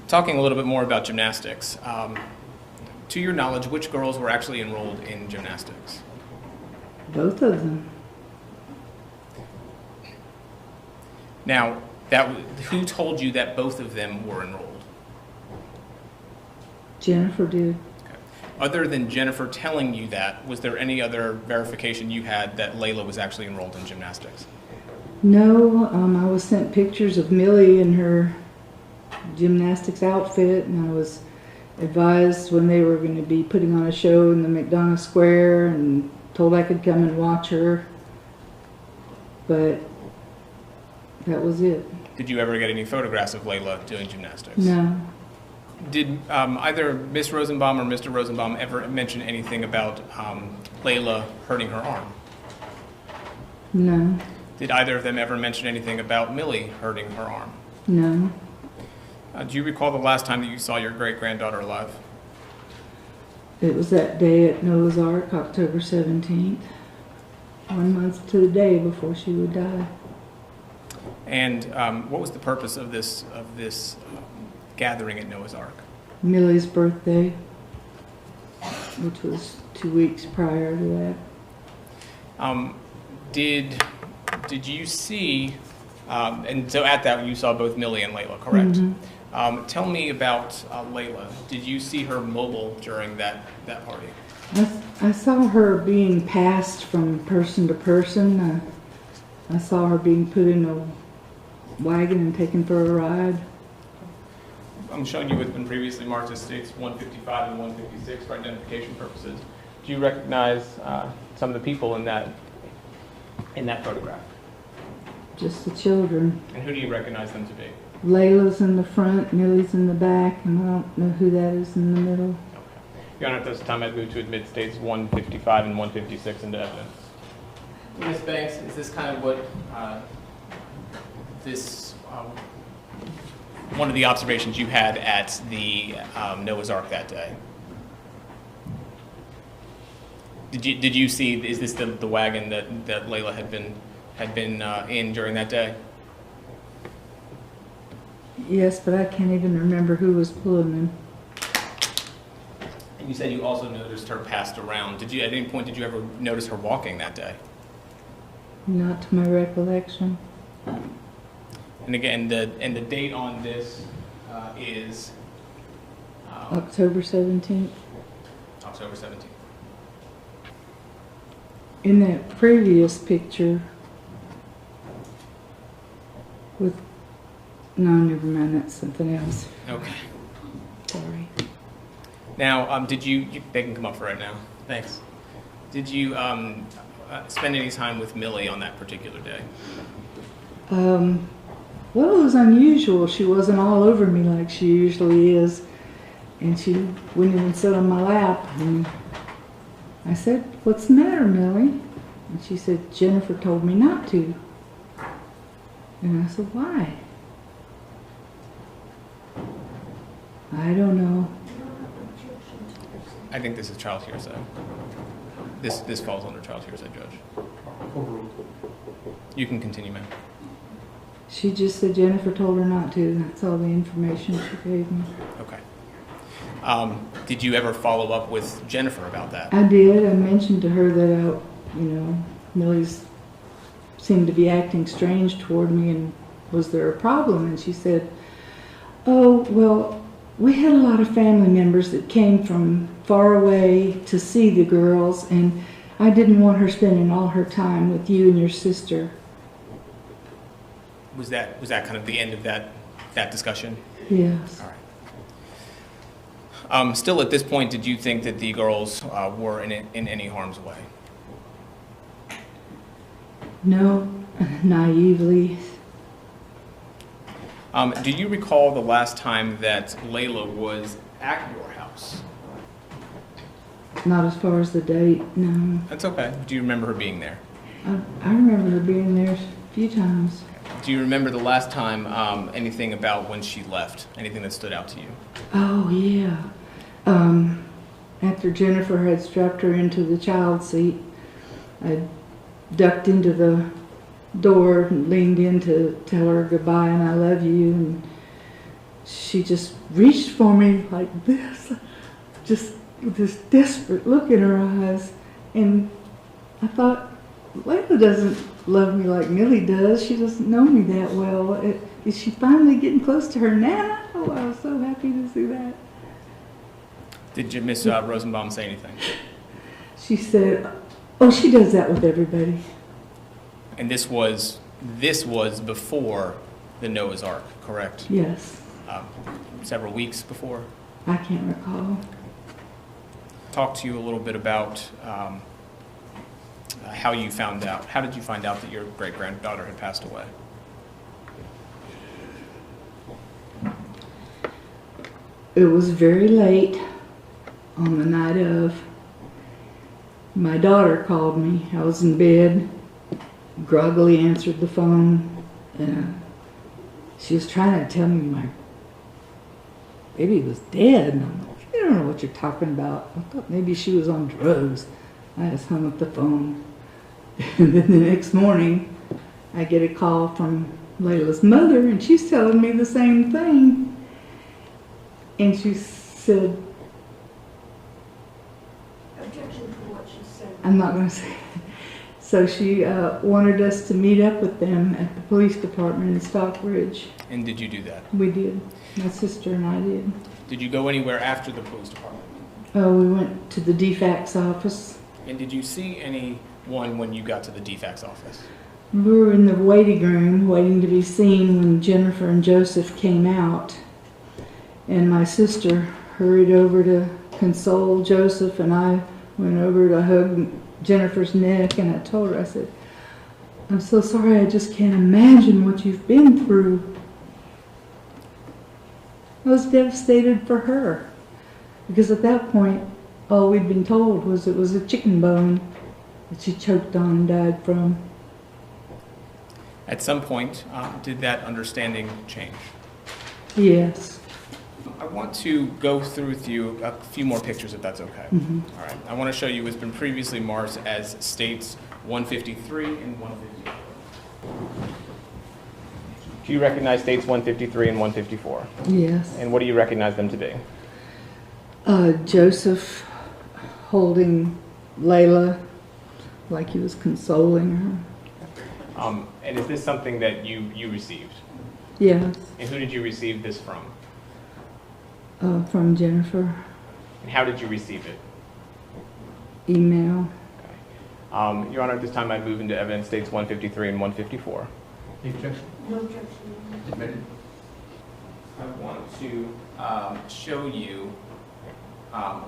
Talking a little bit more about gymnastics, to your knowledge, which girls were actually enrolled in gymnastics? Both of them. Now, who told you that both of them were enrolled? Jennifer did. Okay. Other than Jennifer telling you that, was there any other verification you had that Layla was actually enrolled in gymnastics? No, I was sent pictures of Millie in her gymnastics outfit, and I was advised when they were going to be putting on a show in the McDonough Square and told I could come and watch her, but that was it. Did you ever get any photographs of Layla doing gymnastics? No. Did either Miss Rosenbaum or Mr. Rosenbaum ever mention anything about Layla hurting her arm? No. Did either of them ever mention anything about Millie hurting her arm? No. Do you recall the last time that you saw your great-granddaughter alive? It was that day at Noah's Ark, October 17th, 1 month to the day before she would die. And what was the purpose of this gathering at Noah's Ark? Millie's birthday, which was 2 weeks prior to that. Did you see, and so at that you saw both Millie and Layla, correct? Mm-hmm. Tell me about Layla. Did you see her mobile during that party? I saw her being passed from person to person. I saw her being put in a wagon and taken for a ride. I'm showing you what's been previously marked as states 155 and 156 for identification purposes. Do you recognize some of the people in that photograph? Just the children. And who do you recognize them to be? Layla's in the front, Millie's in the back, and I don't know who that is in the middle. Your Honor, at this time I'd move to admit states 155 and 156 into evidence. Ms. Banks, is this kind of what one of the observations you had at the Noah's Ark that day? Did you see? Is this the wagon that Layla had been in during that day? Yes, but I can't even remember who was pulling them. And you said you also noticed her passed around. At any point did you ever notice her walking that day? Not to my recollection. And again, the date on this is October 17th. October 17th. In that previous picture with, no, never mind, that's something else. Okay. Sorry. Now, did you they can come up for right now. Thanks. Did you spend any time with Millie on that particular day? Well, it was unusual. She wasn't all over me like she usually is. And she wouldn't even sit on my lap. And I said, "What's the matter, Millie?" And she said, "Jennifer told me not to." And I said, "Why?" I don't know. I think this is child hearsay. This falls under child hearsay, Judge. Overruled. You can continue, ma'am. She just said Jennifer told her not to. That's all the information she gave me. Okay. Did you ever follow up with Jennifer about that? I did. I mentioned to her that Millie's seemed to be acting strange toward me, and was there a problem? And she said, "Oh, well, we had a lot of family members that came from far away to see the girls, and I didn't want her spending all her time with you and your sister." Was that kind of the end of that discussion? Yes. All right. Still, at this point, did you think that the girls were in any harm's way? No, naively. Do you recall the last time that Layla was at your house? Not as far as the date, no. That's okay. Do you remember her being there? I remember her being there a few times. Do you remember the last time anything about when she left? Anything that stood out to you? Oh, yeah. After Jennifer had strapped her into the child seat, I ducked into the door and leaned in to tell her goodbye and I love you, and she just reached for me like this, just with this desperate look in her eyes, and I thought, Layla doesn't love me like Millie does. She doesn't know me that well. Is she finally getting close to her Nana? Oh, I was so happy to see that. Did you Miss Rosenbaum say anything? She said, oh, she does that with everybody. And this was before the Noah's Ark, correct? Yes. Several weeks before. I can't recall. Talk to you a little bit about how you found out. How did you find out that your great-granddaughter had passed away? It was very late on the night of. My daughter called me. I was in bed, groggily answered the phone, and she was trying to tell me my baby was dead. And I'm like, I don't know what you're talking about. I thought maybe she was on drugs. I just hung up the phone. And then the next morning, I get a call from Layla's mother, and she's telling me the same thing. And she said, Objection to what she said. I'm not going to say it. So she wanted us to meet up with them at the police department in Stockbridge. And did you do that? We did. My sister and I did. Did you go anywhere after the police department? We went to the DFACS office. And did you see anyone when you got to the DFACS office? We were in the waiting room waiting to be seen when Jennifer and Joseph came out. And my sister hurried over to console Joseph, and I went over to hug Jennifer's neck, and I told her, I said, I'm so sorry, I just can't imagine what you've been through. I was devastated for her, because at that point, all we'd been told was it was a chicken bone that she choked on and died from. At some point, did that understanding change? Yes. I want to go through with you a few more pictures, if that's okay. Mm-hmm. All right. I want to show you what's been previously marked as states 153 and 154. Do you recognize states 153 and 154? Yes. And what do you recognize them to be? Joseph holding Layla like he was consoling her. And is this something that you received? Yes. And who did you receive this from? From Jennifer. And how did you receive it? Email. Okay. Your Honor, at this time I move into evidence states 153 and 154. The objection No objection. admitted. I want to show you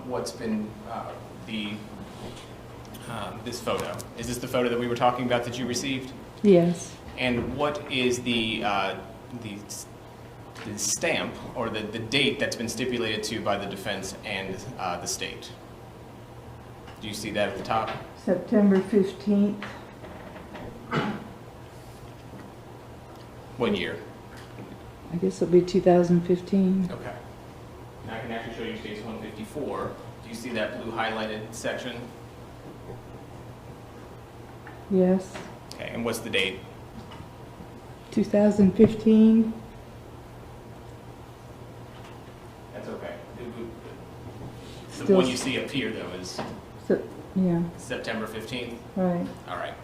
what's been this photo. Is this the photo that we were talking about that you received? Yes. And what is the stamp or the date that's been stipulated to by the defense and the state? Do you see that at the top? September 15th. What year? I guess it'll be 2015. Okay. Now I can actually show you states 154. Do you see that blue highlighted section? Yes. Okay, and what's the date? 2015. That's okay. The Still one you see up here, though, is So, yeah, September 15th. right. All right.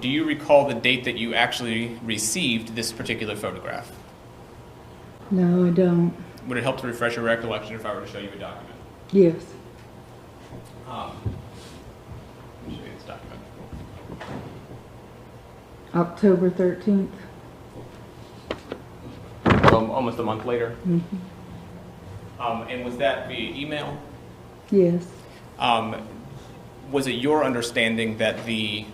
Do you recall the date that you actually received this particular photograph? No, I don't. Would it help to refresh your recollection if I were to show you a document? Yes. Let me show you this document. October 13th. Well, almost a month later. Mm-hmm. And was that via email? Yes. Was it your understanding that the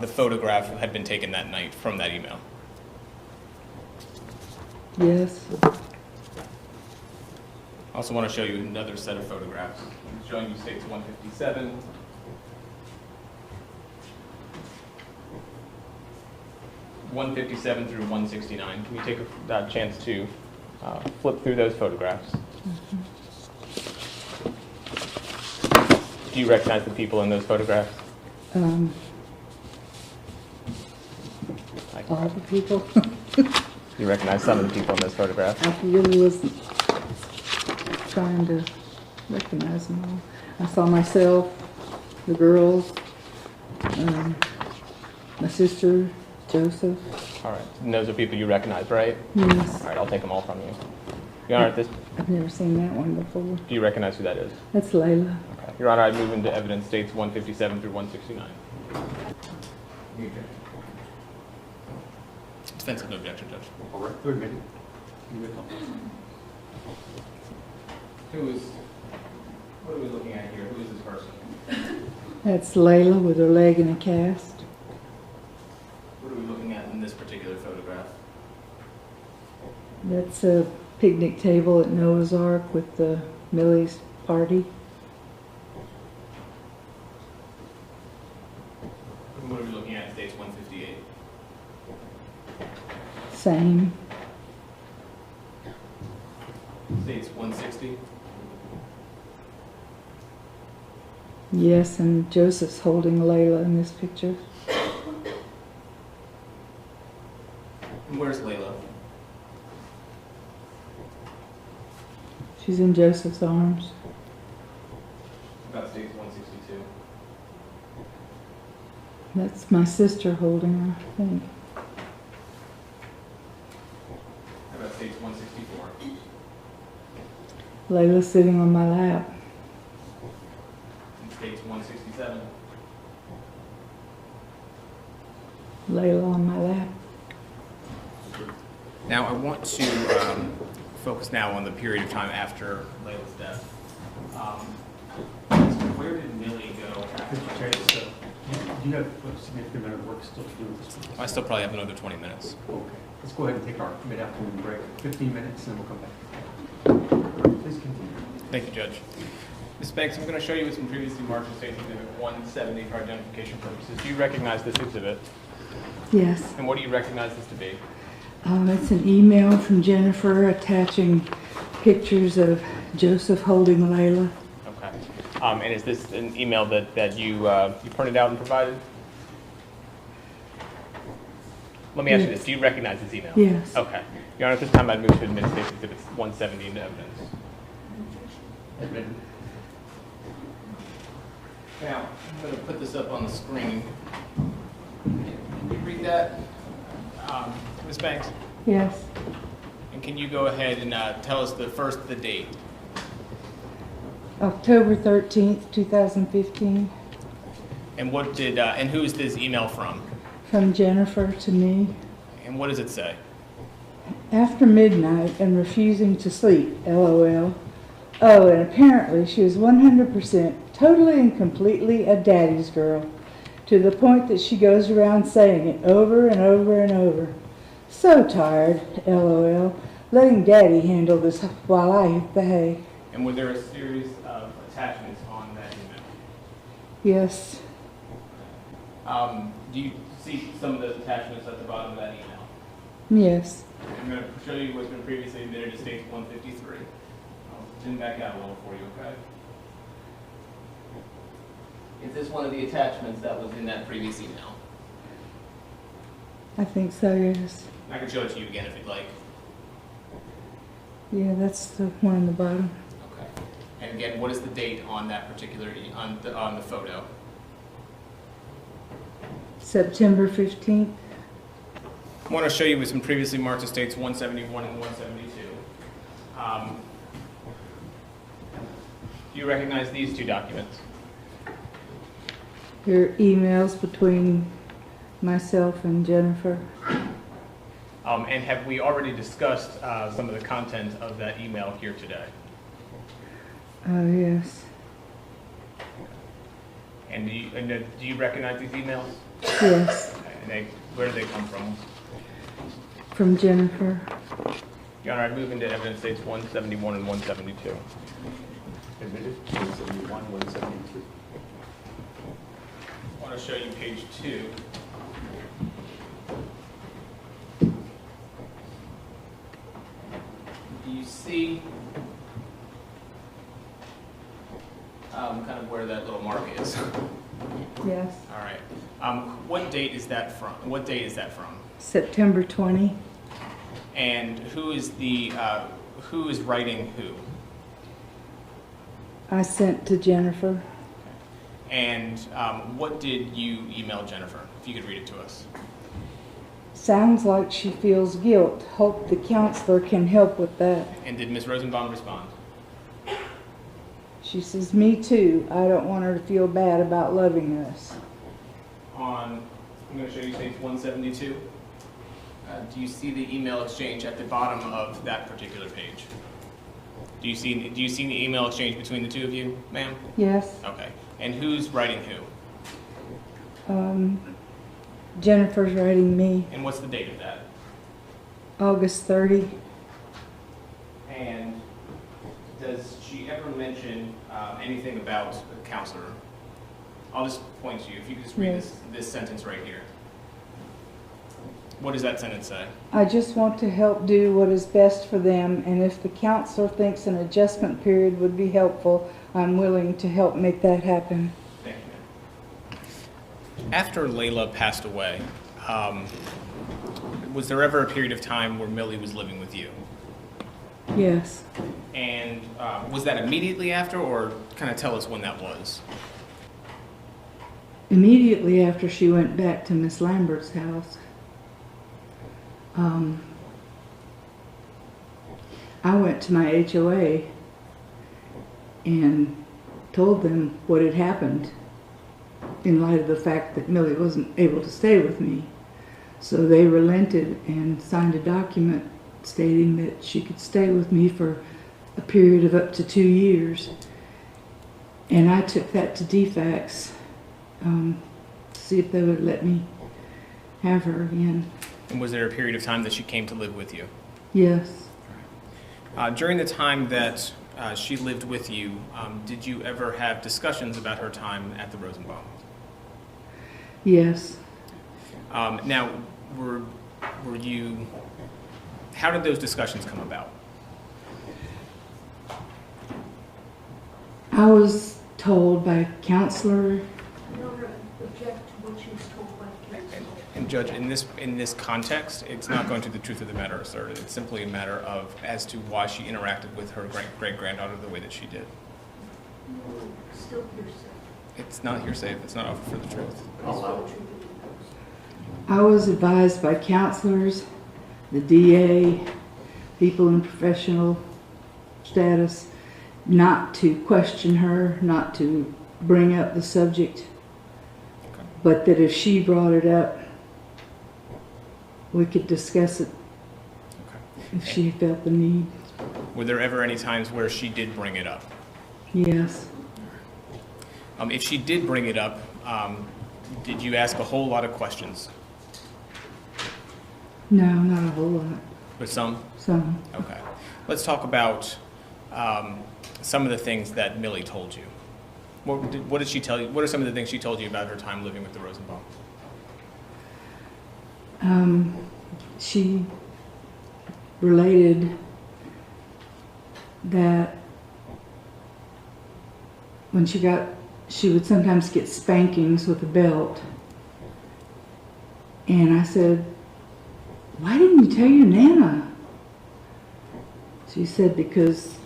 photograph had been taken that night from that email? Yes. I also want to show you another set of photographs showing you states 157. (157) through 169. Can you take a chance to flip through those photographs? Do you recognize the people in those photographs? All the people. You recognize some of the people in those photographs? I really wasn't trying to recognize them all. I saw myself, the girls, my sister, Joseph. All right. And those are people you recognize, right? Yes. All right. I'll take them all from you. Your Honor, I've never seen that one before. do you recognize who that is? That's Layla. Okay. Your Honor, I move into evidence states 157 through 169. Defense has no objection, Judge. All right, third minute. What are we looking at here? Who is this person? That's Layla with her leg in a cast. What are we looking at in this particular photograph? That's a picnic table at Noah's Ark with the Millie's party. What are we looking at in states 158? Same. States 160? Yes, and Joseph's holding Layla in this picture. And where's Layla? She's in Joseph's arms. About states 162. That's my sister holding her, I think. How about states 164? Layla's sitting on my lap. And states 167? Layla on my lap. Now I want to focus now on the period of time after Layla's death. Where did Millie go after Could you Layla's check, death? do you have a significant amount of work still to do with this? I still probably have another 20 minutes. Okay, let's go ahead and take our mid-afternoon break, 15 minutes, and then we'll come back. Please continue. Thank you, Judge. Ms. Banks, I'm going to show you some previously marked as States Exhibit 170 for identification purposes. Do you recognize this exhibit? Yes. And what do you recognize this to be? It's an email from Jennifer attaching pictures of Joseph holding Layla. Okay. And is this an email that you printed out and provided? Let me ask you this. Do you recognize this email? Yes. Okay. Your Honor, at this time I'd move to admit States Exhibits 170 into evidence. Admitted. Now, I'm going to put this up on the screen. Can you read that, Ms. Banks? Yes. And can you go ahead and tell us the date? October 13th, 2015. And what did and who is this email from? From Jennifer to me. And what does it say? After midnight and refusing to sleep, LOL. Oh, and apparently she was 100% totally and completely a daddy's girl, to the point that she goes around saying it over and over and over. So tired, LOL, letting daddy handle this while I eat the hay. And were there a series of attachments on that email? Yes. Do you see some of those attachments at the bottom of that email? Yes. I'm going to show you what's been previously admitted to States 153. I'll zoom back out a little for you, okay? Is this one of the attachments that was in that previous email? I think so, yes. I can show it to you again if you'd like. Yeah, that's the one on the bottom. Okay. And again, what is the date on that particular on the photo? September 15th. I want to show you what's been previously marked as States 171 and 172. Do you recognize these two documents? Your emails between myself and Jennifer. And have we already discussed some of the content of that email here today? Oh, yes. And do you recognize these emails? Yes. And where do they come from? From Jennifer. Your Honor, I move into evidence states 171 and 172. Admitted, 171, 172. I want to show you page 2. Do you see kind of where that little mark is? Yes. All right. What date is that from? What date is that from? September 20. And who is writing who? I sent to Jennifer. And what did you email Jennifer? If you could read it to us. Sounds like she feels guilt. Hope the counselor can help with that. And did Ms. Rosenbaum respond? She says, me too. I don't want her to feel bad about loving us. I'm going to show you page 172. Do you see the email exchange at the bottom of that particular page? Do you see the email exchange between the two of you, ma'am? Yes. Okay. And who's writing who? Jennifer's writing me. And what's the date of that? August 30. And does she ever mention anything about a counselor? I'll just point to you. If you could just read this sentence right here. What does that sentence say? I just want to help do what is best for them, and if the counselor thinks an adjustment period would be helpful, I'm willing to help make that happen. Thank you. After Layla passed away, was there ever a period of time where Millie was living with you? Yes. And was that immediately after, or kind of tell us when that was? Immediately after she went back to Miss Lambert's house. I went to my HOA and told them what had happened in light of the fact that Millie wasn't able to stay with me. So they relented and signed a document stating that she could stay with me for a period of up to 2 years. And I took that to DFAX to see if they would let me have her again. And was there a period of time that she came to live with you? Yes. During the time that she lived with you, did you ever have discussions about her time at the Rosenbaum? Yes. Now, how did those discussions come about? I was told by a counselor. I don't object to what she was told by the counsel. And Judge, in this context, it's not going to the truth of the matter asserted. It's simply a matter of as to why she interacted with her great-granddaughter the way that she did. No, still hearsay. It's not hearsay if it's not offered for the truth. It's for the truth of the matter. I was advised by counselors, the DA, people in professional status, not to question her, not to bring up the subject, Okay. but that if she brought it up, we could discuss it Okay. if she felt the need. Were there ever any times where she did bring it up? Yes. If she did bring it up, did you ask a whole lot of questions? No, not a whole lot. But some? Some. Okay. Let's talk about some of the things that Millie told you. What did she tell you? What are some of the things she told you about her time living with the Rosenbaum? She related that when she would sometimes get spankings with a belt. And I said, why didn't you tell your Nana? She said, because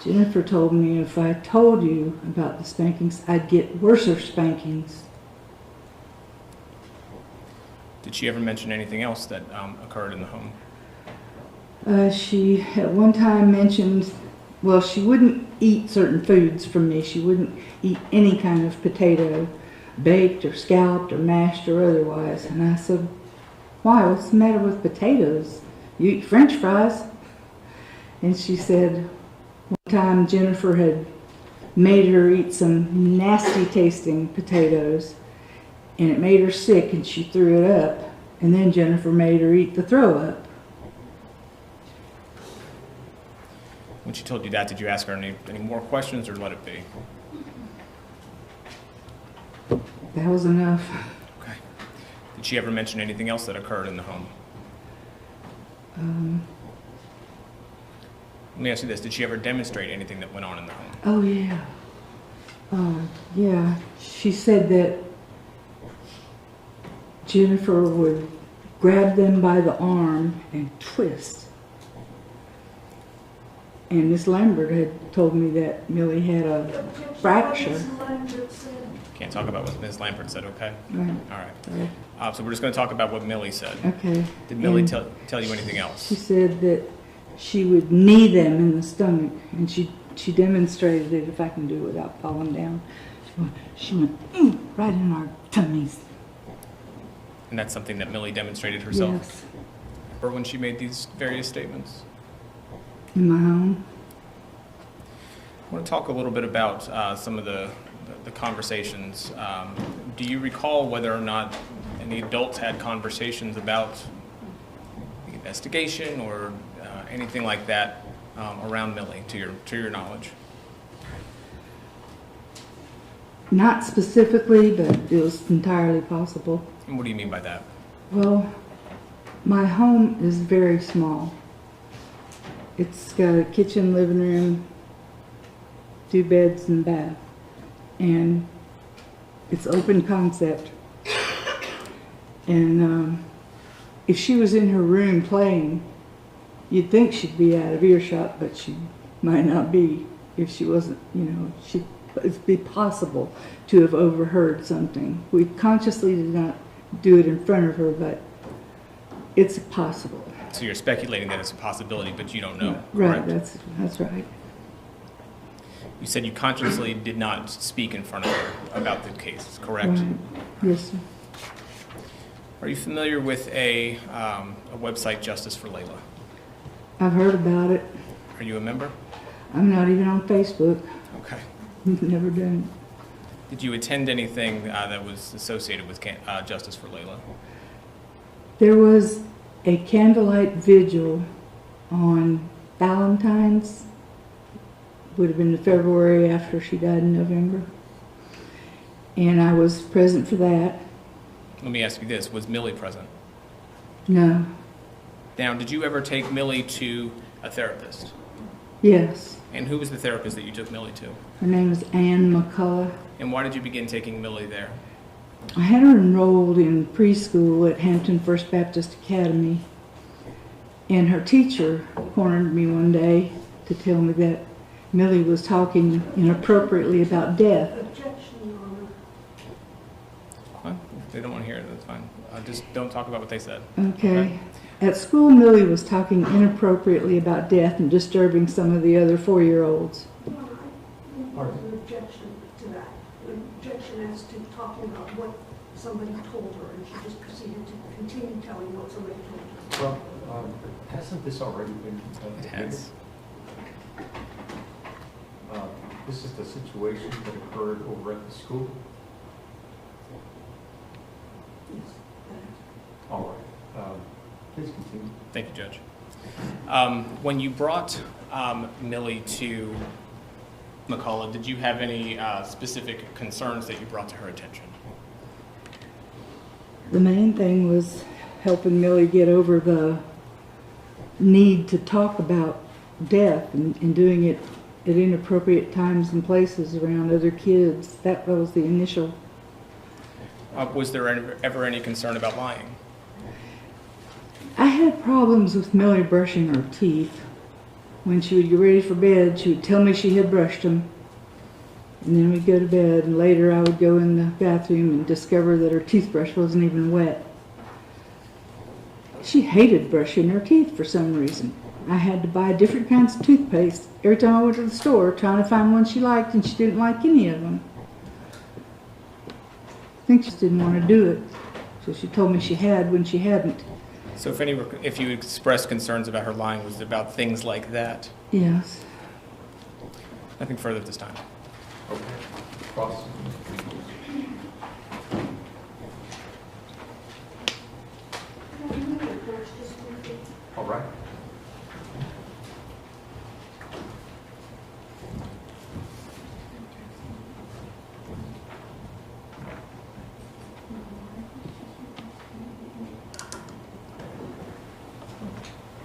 Jennifer told me if I told you about the spankings, I'd get worse spankings. Did she ever mention anything else that occurred in the home? She at one time mentioned, well, she wouldn't eat certain foods from me. She wouldn't eat any kind of potato, baked or scalloped or mashed or otherwise. And I said, why? What's the matter with potatoes? You eat French fries? And she said, one time Jennifer had made her eat some nasty tasting potatoes, and it made her sick, and she threw it up. And then Jennifer made her eat the throw up. When she told you that, did you ask her any more questions or let it be? That was enough. Okay. Did she ever mention anything else that occurred in the home? Let me ask you this. Did she ever demonstrate anything that went on in the home? Oh, yeah. Yeah. She said that Jennifer would grab them by the arm and twist. And Miss Lambert had told me that Millie had a fracture. Can't talk about what Ms. Lambert said, okay? Right. All right. Right. So we're just going to talk about what Millie said. Okay. Did Millie And tell you anything else? she said that she would knee them in the stomach, and she demonstrated it if I can do it without falling down. She went right in our tummies. And that's something that Millie demonstrated herself? Yes. Or when she made these various statements? In my home. I want to talk a little bit about some of the conversations. Do you recall whether or not any adults had conversations about the investigation or anything like that around Millie, to your knowledge? Not specifically, but it was entirely possible. And what do you mean by that? Well, my home is very small. It's got a kitchen, living room, 2 beds and bath. And it's open concept. And if she was in her room playing, you'd think she'd be out of earshot, but she might not be if she wasn't, it'd be possible to have overheard something. We consciously did not do it in front of her, but it's possible. So you're speculating that it's a possibility, but you don't know, Right, correct? that's right. You said you consciously did not speak in front of her about the case, correct? Right. Yes, sir. Are you familiar with a website, Justice for Layla? I've heard about it. Are you a member? I'm not even on Facebook. Okay. Never done Did you attend anything that was associated with Justice for Layla? it. There was a candlelight vigil on Valentine's. Would have been February after she died in November. And I was present for that. Let me ask you this. Was Millie present? No. Now, did you ever take Millie to a therapist? Yes. And who was the therapist that you took Millie to? Her name is Ann McCullough. And why did you begin taking Millie there? I had her enrolled in preschool at Hampton First Baptist Academy. And her teacher cornered me one day to tell me that Millie was talking inappropriately about death. Objection, Your Honor. Fine. If they don't want to hear it, that's fine. Just don't talk about what they said. Okay. At school, Millie was talking inappropriately about death and disturbing some of the other 4-year-olds. Your Honor, there's an objection to that. An objection as to talking about what somebody told her, and she just proceeded to continue telling what somebody told her. Well, hasn't this already been It has. This is the situation that occurred over at the school? Yes, All right. Please continue. Thank you, Judge. When you brought Millie to McCullough, did you have any specific concerns that you brought to her attention? The main thing was helping Millie get over the need to talk about death and doing it at inappropriate times and places around other kids. That was the initial. Was there ever any concern about lying? I had problems with Millie brushing her teeth. When she would get ready for bed, she would tell me she had brushed them. And then we'd go to bed, and later I would go in the bathroom and discover that her toothbrush wasn't even wet. She hated brushing her teeth for some reason. I had to buy different kinds of toothpaste every time I went to the store, trying to find one she liked, and she didn't like any of them. I think she just didn't want to do it, so she told me she had when she hadn't. So if you expressed concerns about her lying, was it about things like that? Yes. Nothing further at this time. Okay. Cross. Can I move it first, just briefly? All right.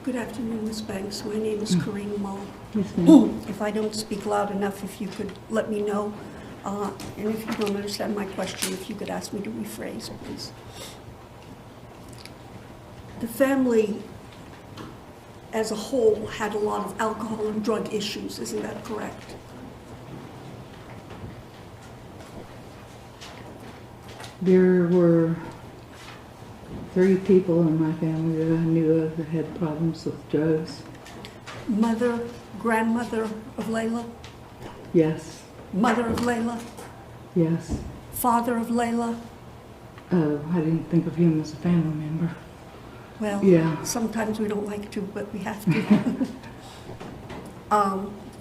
Good afternoon, Ms. Banks. My name is Corinne Mull. Yes, ma'am. If I don't speak loud enough, if you could let me know. And if you don't understand my question, if you could ask me to rephrase, please. The family as a whole had a lot of alcohol and drug issues, isn't that correct? There were 3 people in my family that I knew of that had problems with drugs. Mother, grandmother of Layla, Yes, mother of Layla, yes. father of Layla. I didn't think of him as a family member. Well, Yeah. sometimes we don't like to, but we have to.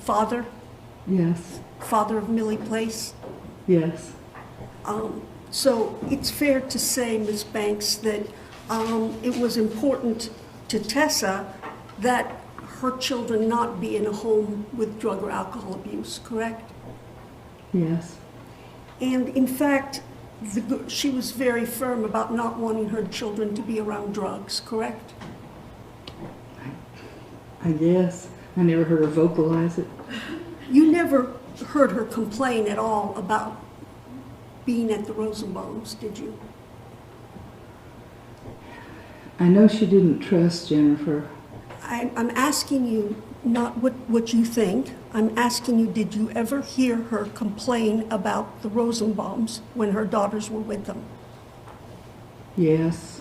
Father, Yes, father of Millie Place. yes. So it's fair to say, Ms. Banks, that it was important to Tessa that her children not be in a home with drug or alcohol abuse, correct? Yes, And in fact, she was very firm about not wanting her children to be around drugs, correct? I guess. I never heard her vocalize it. You never heard her complain at all about being at the Rosenbaums, did you? I know she didn't trust Jennifer. I'm asking you not what you think. I'm asking you, did you ever hear her complain about the Rosenbaums when her daughters were with them? Yes,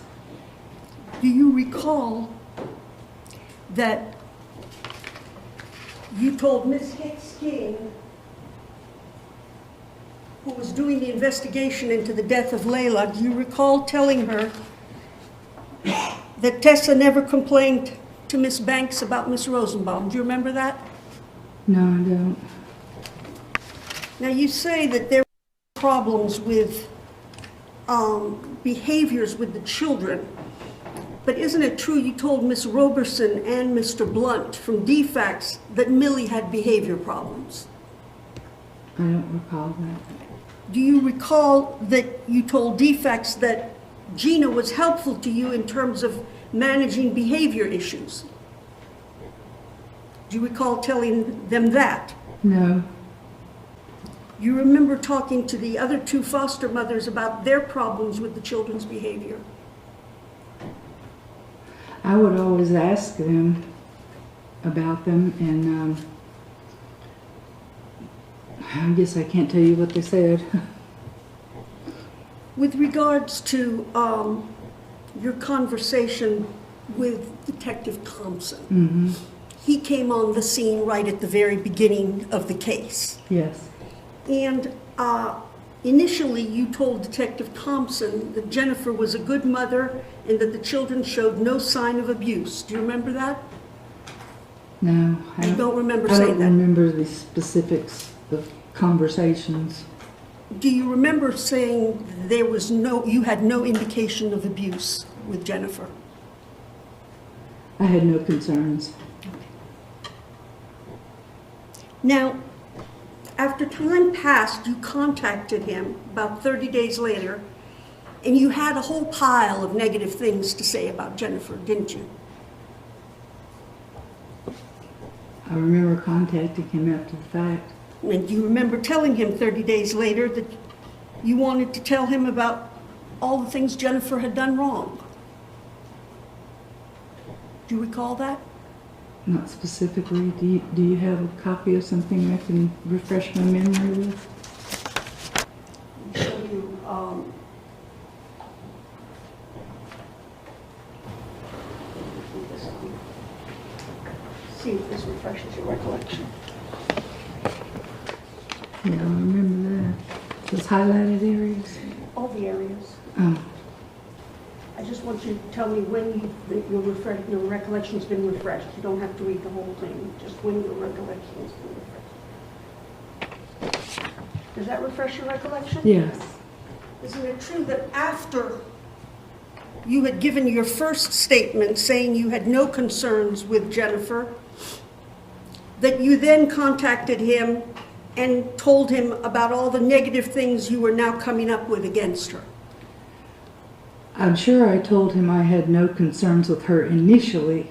Do you recall that you told Miss Hicks King, who was doing the investigation into the death of Layla, do you recall telling her that Tessa never complained to Miss Banks about Miss Rosenbaum? Do you remember that? no, I don't. Now, you say that there were problems with behaviors with the children, but isn't it true you told Miss Roberson and Mr. Blunt from DFACS that Millie had behavior problems? I don't recall that. Do you recall that you told DFACS that Gina was helpful to you in terms of managing behavior issues? Do you recall telling them that? No, You remember talking to the other 2 foster mothers about their problems with the children's behavior? I would always ask them about them, and I guess I can't tell you what they said. With regards to your conversation with Detective Thompson, Mm-hmm. he came on the scene right at the very beginning of the case. Yes, And initially, you told Detective Thompson that Jennifer was a good mother and that the children showed no sign of abuse. Do you remember that? no. I don't remember I saying don't that. remember the specifics of conversations. Do you remember saying you had no indication of abuse with Jennifer? I had no concerns. Now, after time passed, you contacted him about 30 days later, and you had a whole pile of negative things to say about Jennifer, didn't you? I remember contacting him after the fact. And you remember telling him 30 days later that you wanted to tell him about all the things Jennifer had done wrong. Do you recall that? Not specifically. Do you have a copy of something I can refresh my memory with? I'll show you. See if this refreshes your recollection. Yeah, I remember that. Those highlighted areas. All the areas. Oh, I just want you to tell me when your recollection's been refreshed. You don't have to read the whole thing, just when your recollection has been refreshed. Does that refresh your recollection? yes. Isn't it true that after you had given your first statement saying you had no concerns with Jennifer, that you then contacted him and told him about all the negative things you were now coming up with against her? I'm sure I told him I had no concerns with her initially,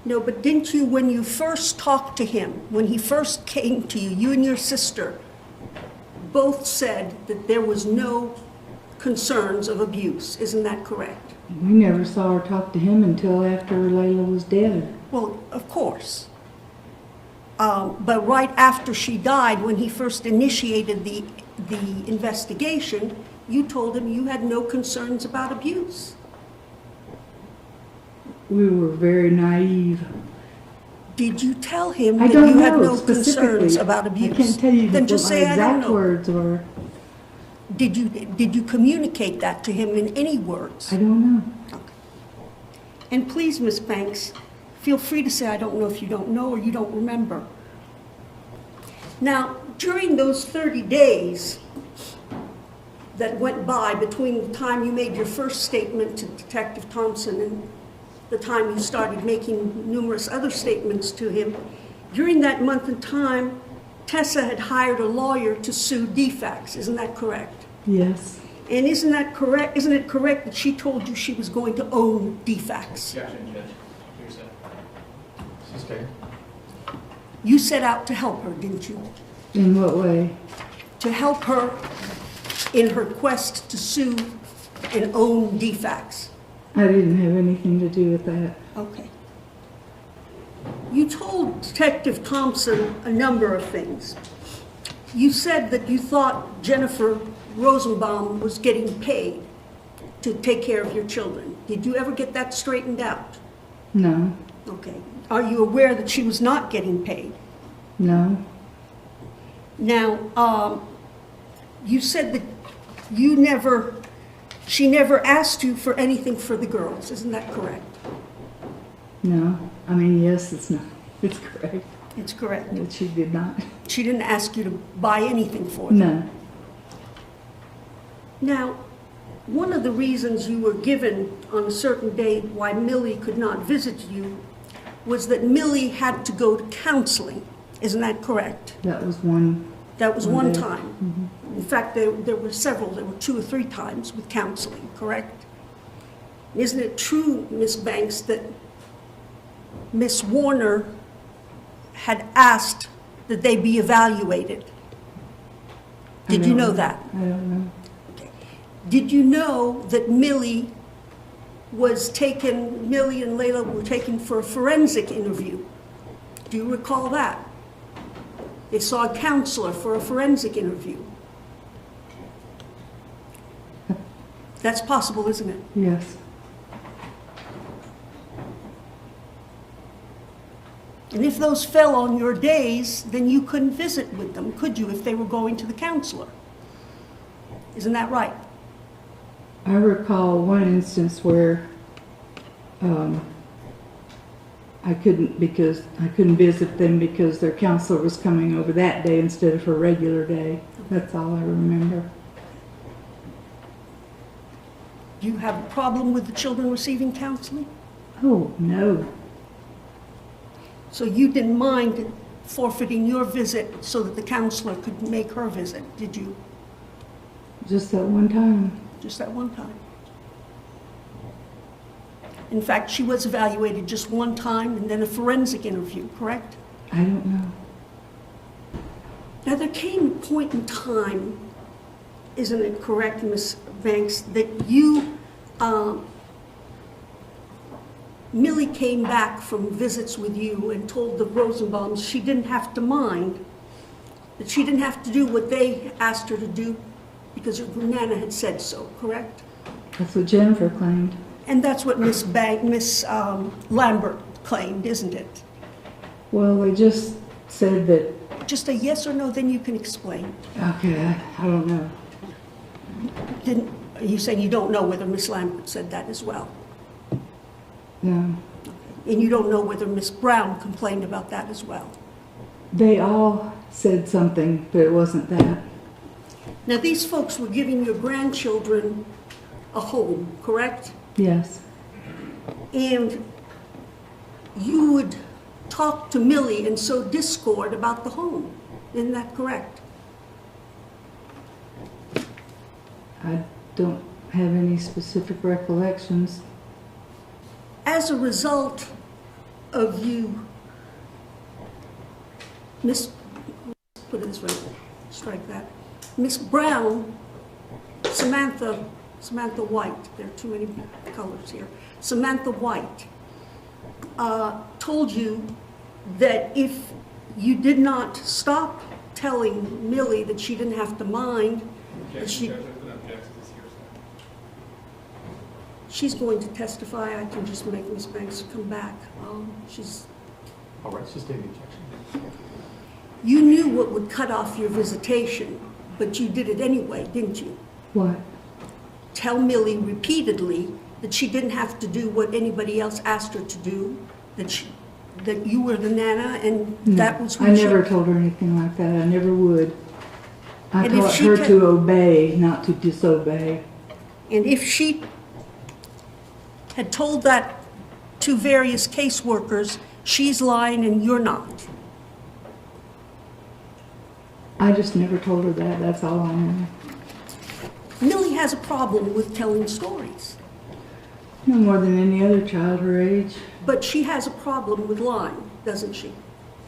No, but didn't you, when you first talked to him, when he first came to you, you and your sister both said that there was no concerns of abuse. Isn't that correct? We never saw her talk to him until after Layla was dead. Well, of course. But right after she died, when he first initiated the investigation, you told him you had no concerns about abuse. We were very naive. Did you tell him I that don't you had know no specifically. concerns about abuse? I can't tell you Then what just my say, I don't exact know. words were. Did you communicate that to him in any words? I don't know. And please, Ms. Banks, feel free to say, I don't know if you don't know or you don't remember. Now, during those 30 days that went by between the time you made your first statement to Detective Thompson and the time you started making numerous other statements to him, during that month and time, Tessa had hired a lawyer to sue DFACS. Isn't that correct? Yes. And isn't that correct? Isn't it correct that she told you she was going to own DFACS? Objection, Judge. Here's that. Okay. You set out to help her, didn't you? In what way? To help her in her quest to sue and own DFACS. I didn't have anything to do with that. Okay. You told Detective Thompson a number of things. You said that you thought Jennifer Rosenbaum was getting paid to take care of your children. Did you ever get that straightened out? No. Okay. Are you aware that she was not getting paid? No. Now, you said that she never asked you for anything for the girls. Isn't that correct? No. I mean, yes, it's not. It's correct. It's correct. But she did not. She didn't ask you to buy anything for them. No. Now, one of the reasons you were given on a certain day why Millie could not visit you was that Millie had to go to counseling. Isn't that correct? That was one. That was one day. time. Mm-hmm. In fact, there were several. There were 2 or 3 times with counseling, correct? Isn't it true, Ms. Banks, that Ms. Warner had asked that they be evaluated? Did you know that? I don't know. Okay. Did you know that Millie and Layla were taken for a forensic interview? Do you recall that? They saw a counselor for a forensic interview. That's possible, isn't it? Yes. And if those fell on your days, then you couldn't visit with them, could you, if they were going to the counselor? Isn't that right? I recall one instance where I couldn't visit them because their counselor was coming over that day instead of her regular day. That's all I remember. Do you have a problem with the children receiving counseling? Oh, no. So you didn't mind forfeiting your visit so that the counselor could make her visit, did you? Just that one time. Just that one time. In fact, she was evaluated just one time and then a forensic interview, correct? I don't know. Now, there came a point in time, isn't it correct, Ms. Banks, that you, Millie came back from visits with you and told the Rosenbaums she didn't have to mind, that she didn't have to do what they asked her to do because her Nana had said so, correct? That's what Jennifer claimed. And that's what Miss Lambert claimed, isn't it? Well, they just said that. Just a yes or no, then you can explain. Okay, I don't know. You saying you don't know whether Miss Lambert said that as well? No. And you don't know whether Miss Brown complained about that as well? They all said something, but it wasn't that. Now, these folks were giving your grandchildren a home, correct? Yes. And you would talk to Millie and sow discord about the home. Isn't that correct? I don't have any specific recollections. As a result of you, Miss, put it this way, strike that. Miss Brown, Samantha White, there are too many colors here. Samantha White told you that if you did not stop telling Millie that she didn't have to mind, that she's going to testify. I can just make Miss Banks come back. She's. All right, sustain the objection. You knew what would cut off your visitation, but you did it anyway, didn't you? What? Tell Millie repeatedly that she didn't have to do what anybody else asked her to do, that you were the nana, and that was what I never told her anything like that. I never would. I And if taught she her ca- to obey, not to disobey. And if she had told that to various caseworkers, she's lying and you're not. I just never told her that. That's all I know. Millie has a problem with telling stories, No more than any other child her age. but she has a problem with lying, doesn't she?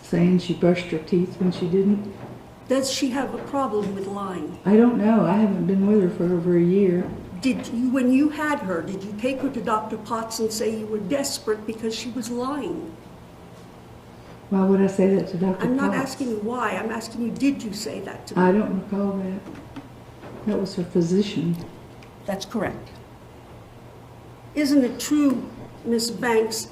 Saying she brushed her teeth when she didn't. Does she have a problem with lying? I don't know. I haven't been with her for over a year. Did you, when you had her, did you take her to Dr. Potts and say you were desperate because she was lying? Why would I say that to Dr. I'm not Potts? asking you why, I'm asking you, did you say that to me? I don't recall that. That was her physician. That's correct. Isn't it true, Miss Banks,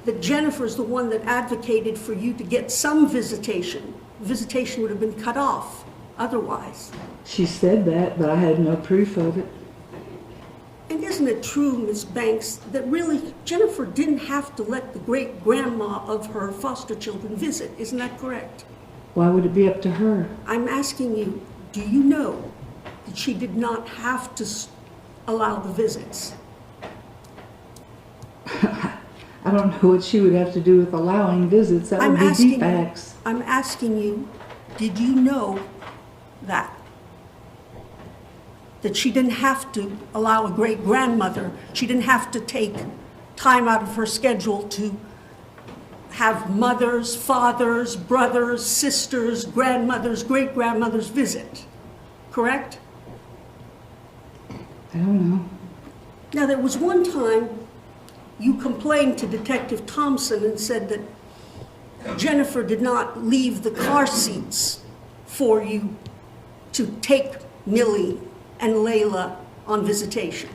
that Jennifer's the one that advocated for you to get some visitation? Visitation would have been cut off otherwise. She said that, but I had no proof of it. And isn't it true, Miss Banks, that really Jennifer didn't have to let the great-grandma of her foster children visit? Isn't that correct? Why would it be up to her? I'm asking you, do you know that she did not have to allow the visits? I don't know what she would have to do with allowing visits. That would be deep acts. I'm asking you, did you know that? That she didn't have to allow a great-grandmother, she didn't have to take time out of her schedule to have mothers, fathers, brothers, sisters, grandmothers, great-grandmothers visit, correct? I don't know. Now, there was one time you complained to Detective Thompson and said that Jennifer did not leave the car seats for you to take Millie and Layla on visitation.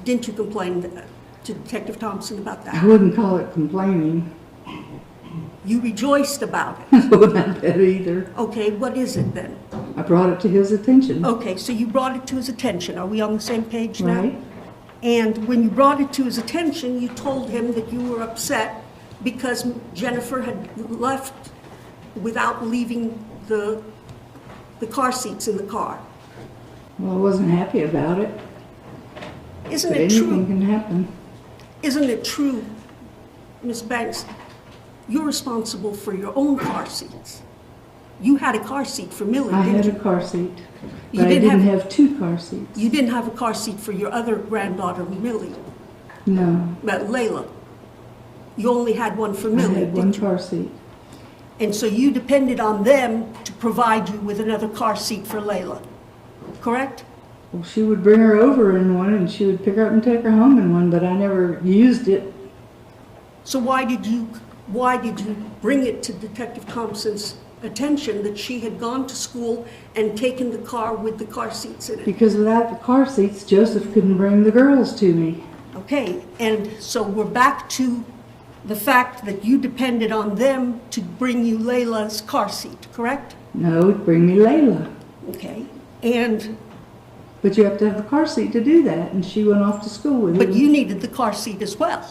Didn't you complain to Detective Thompson about I that? wouldn't call it complaining. You rejoiced about it. I wouldn't bet either. Okay, what is it then? I brought it to his attention. Okay, so you brought it to his attention. Are we on the same page now? Right? And when you brought it to his attention, you told him that you were upset because Jennifer had left without leaving the car seats in the car. Well, I wasn't happy about it. Isn't But it anything true? can happen. Isn't it true, Miss Banks, you're responsible for your own car seats? You had a car seat for Millie, I didn't had you? a car seat, You but I didn't didn't have- have two car seats. You didn't have a car seat for your other granddaughter, Millie, No, but Layla. You only had one for I Millie, had one didn't you? car seat. And so you depended on them to provide you with another car seat for Layla, correct? Well, she would bring her over in one, and she would pick her up and take her home in one, but I never used it. So why did you bring it to Detective Thompson's attention that she had gone to school and taken the car with the car seats in it? Because without the car seats, Joseph couldn't bring the girls to me. Okay, and so we're back to the fact that you depended on them to bring you Layla's car seat, correct? No, bring me Layla. Okay, and, But you have to have a car seat to do that, and she went off to school with it. but you needed the car seat as well.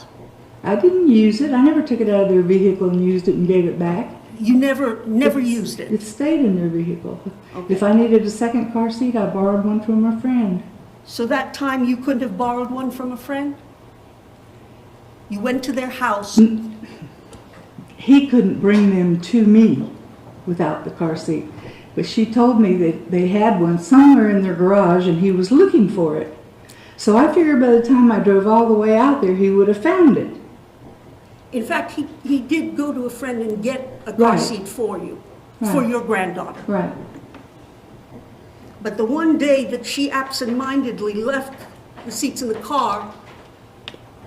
I didn't use it. I never took it out of their vehicle and used it and gave it back. You never used it. It stayed in their vehicle. If I needed a second car seat, I borrowed one from a friend. So that time you couldn't have borrowed one from a friend? You went to their house, He couldn't bring them to me without the car seat. But she told me that they had one somewhere in their garage and he was looking for it. So I figured by the time I drove all the way out there, he would have found it. In fact, he did go to a friend and get a car Right. seat for you, for Right. your granddaughter. Right. But the one day that she absentmindedly left the seats in the car,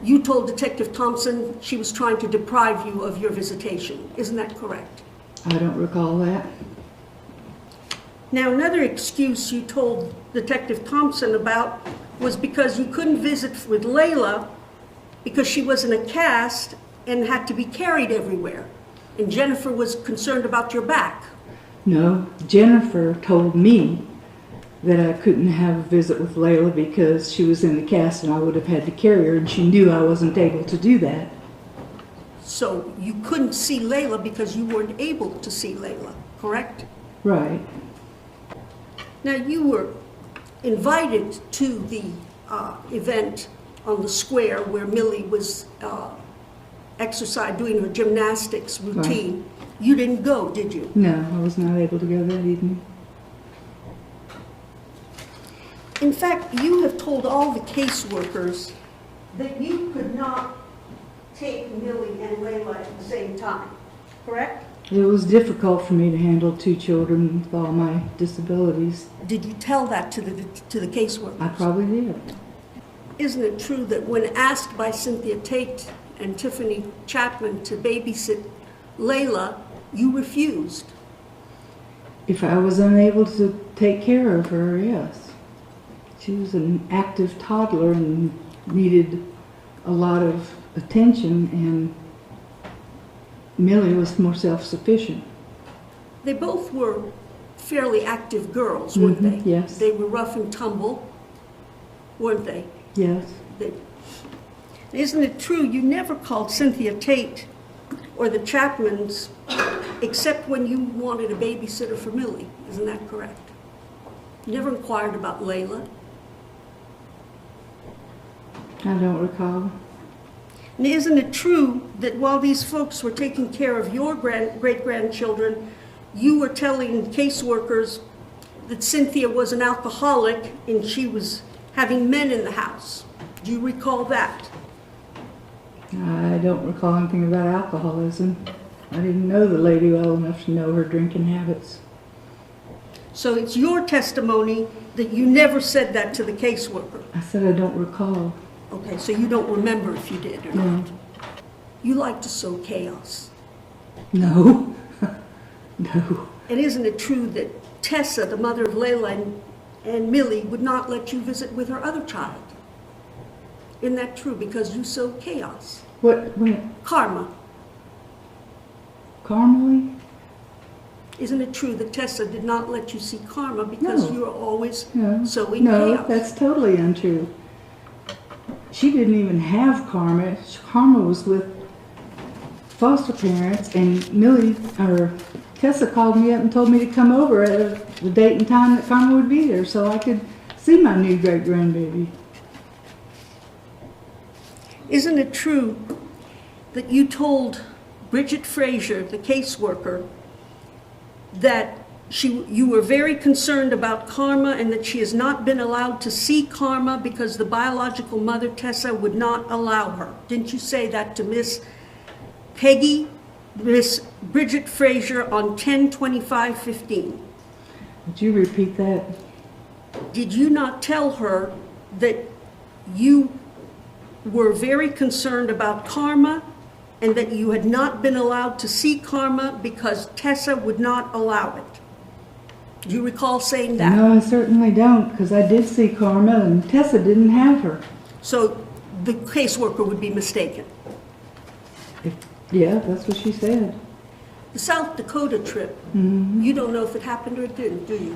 you told Detective Thompson she was trying to deprive you of your visitation. Isn't that correct? I don't recall that. Now, another excuse you told Detective Thompson about was because you couldn't visit with Layla because she was in a cast and had to be carried everywhere. And Jennifer was concerned about your back. No, Jennifer told me that I couldn't have a visit with Layla because she was in the cast and I would have had to carry her, and she knew I wasn't able to do that. So you couldn't see Layla because you weren't able to see Layla, correct? Right. Now, you were invited to the event on the square where Millie was doing her gymnastics routine. You didn't go, did you? No, I was not able to go that evening. In fact, you have told all the caseworkers that you could not take Millie and Layla at the same time, correct? It was difficult for me to handle 2 children with all my disabilities. Did you tell that to the caseworkers? I probably did. Isn't it true that when asked by Cynthia Tate and Tiffany Chapman to babysit Layla, you refused? If I was unable to take care of her, yes. She was an active toddler and needed a lot of attention, and Millie was more self-sufficient. They both were fairly active girls, weren't they? Yes. They were rough and tumble, weren't they? Yes. Isn't it true you never called Cynthia Tate or the Chapmans except when you wanted a babysitter for Millie? Isn't that correct? You never inquired about Layla? I don't recall. And isn't it true that while these folks were taking care of your great-grandchildren, you were telling caseworkers that Cynthia was an alcoholic and she was having men in the house? Do you recall that? I don't recall anything about alcoholism. I didn't know the lady well enough to know her drinking habits. So it's your testimony that you never said that to the caseworker. I said I don't recall. Okay, so you don't remember if you did or No. not. You like to sow chaos. No. No. And isn't it true that Tessa, the mother of Layla and Millie, would not let you visit with her other child? Isn't that true? Because you sow chaos. What? Karma. Carmely? Isn't it true that Tessa did not let you see karma because No. you were always No. sowing No, chaos? that's totally untrue. She didn't even have karma. Karma was with foster parents, and Tessa called me up and told me to come over at the date and time that karma would be there so I could see my new great-grandbaby. Isn't it true that you told Bridget Frazier, the caseworker, that you were very concerned about karma and that she has not been allowed to see karma because the biological mother, Tessa, would not allow her? Didn't you say that to Miss Peggy, Miss Bridget Frazier on 10/25/15? Would you repeat that? Did you not tell her that you were very concerned about karma and that you had not been allowed to see karma because Tessa would not allow it? Do you recall saying that? No, I certainly don't, because I did see karma and Tessa didn't have her. So the caseworker would be mistaken. Yeah, that's what she said. The South Dakota trip, you don't know if it happened or it didn't, do you?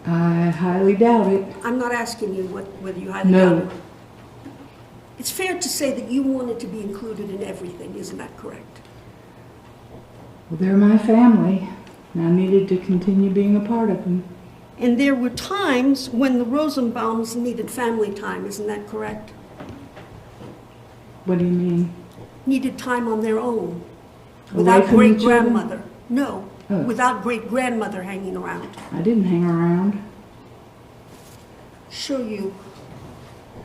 I highly doubt it. I'm not asking you whether you highly No. doubt it. It's fair to say that you wanted to be included in everything, isn't that correct? Well, they're my family, and I needed to continue being a part of them. And there were times when the Rosenbaums needed family time, isn't that correct? What do you mean? Needed time on their own, Away without from each other? great-grandmother. No, Oh. without great-grandmother hanging around. I didn't hang around. Show you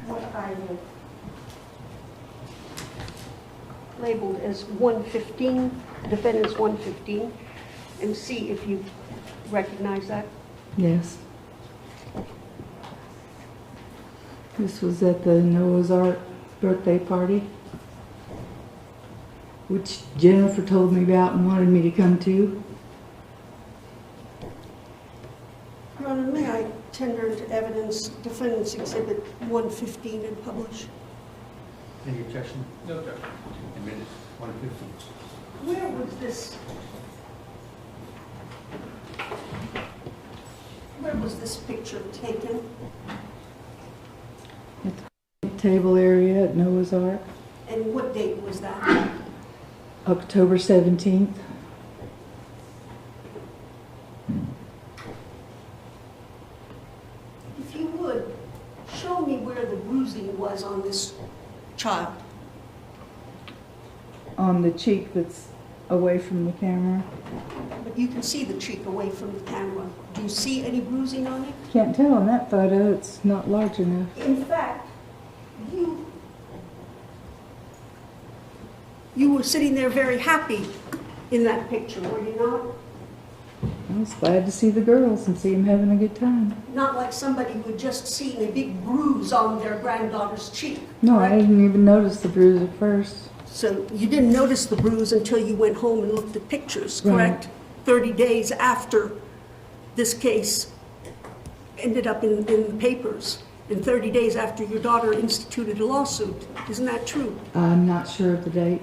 what I labeled as 115, defendant's 115, and see if you recognize that. Yes. This was at the Noah's Ark birthday party, which Jennifer told me about and wanted me to come to. Your Honor, may I tender into evidence defendant's exhibit 115 and publish? Any objection? No objection. Admitted. 115. Where was this picture taken? Table area at Noah's Ark, And what date was that? October 17th. If you would, show me where the bruising was on this child. On the cheek that's away from the camera. But you can see the cheek away from the camera. Do you see any bruising on it? Can't tell in that photo, it's not large enough. In fact, you were sitting there very happy in that picture, were you not? I was glad to see the girls and see them having a good time. Not like somebody who had just seen a big bruise on their granddaughter's cheek. No, I correct? didn't even notice the bruise at first. So you didn't notice the bruise until you went home and looked at pictures, Right. correct? 30 days after this case ended up in the papers, and 30 days after your daughter instituted a lawsuit. Isn't that true? I'm not sure of the date.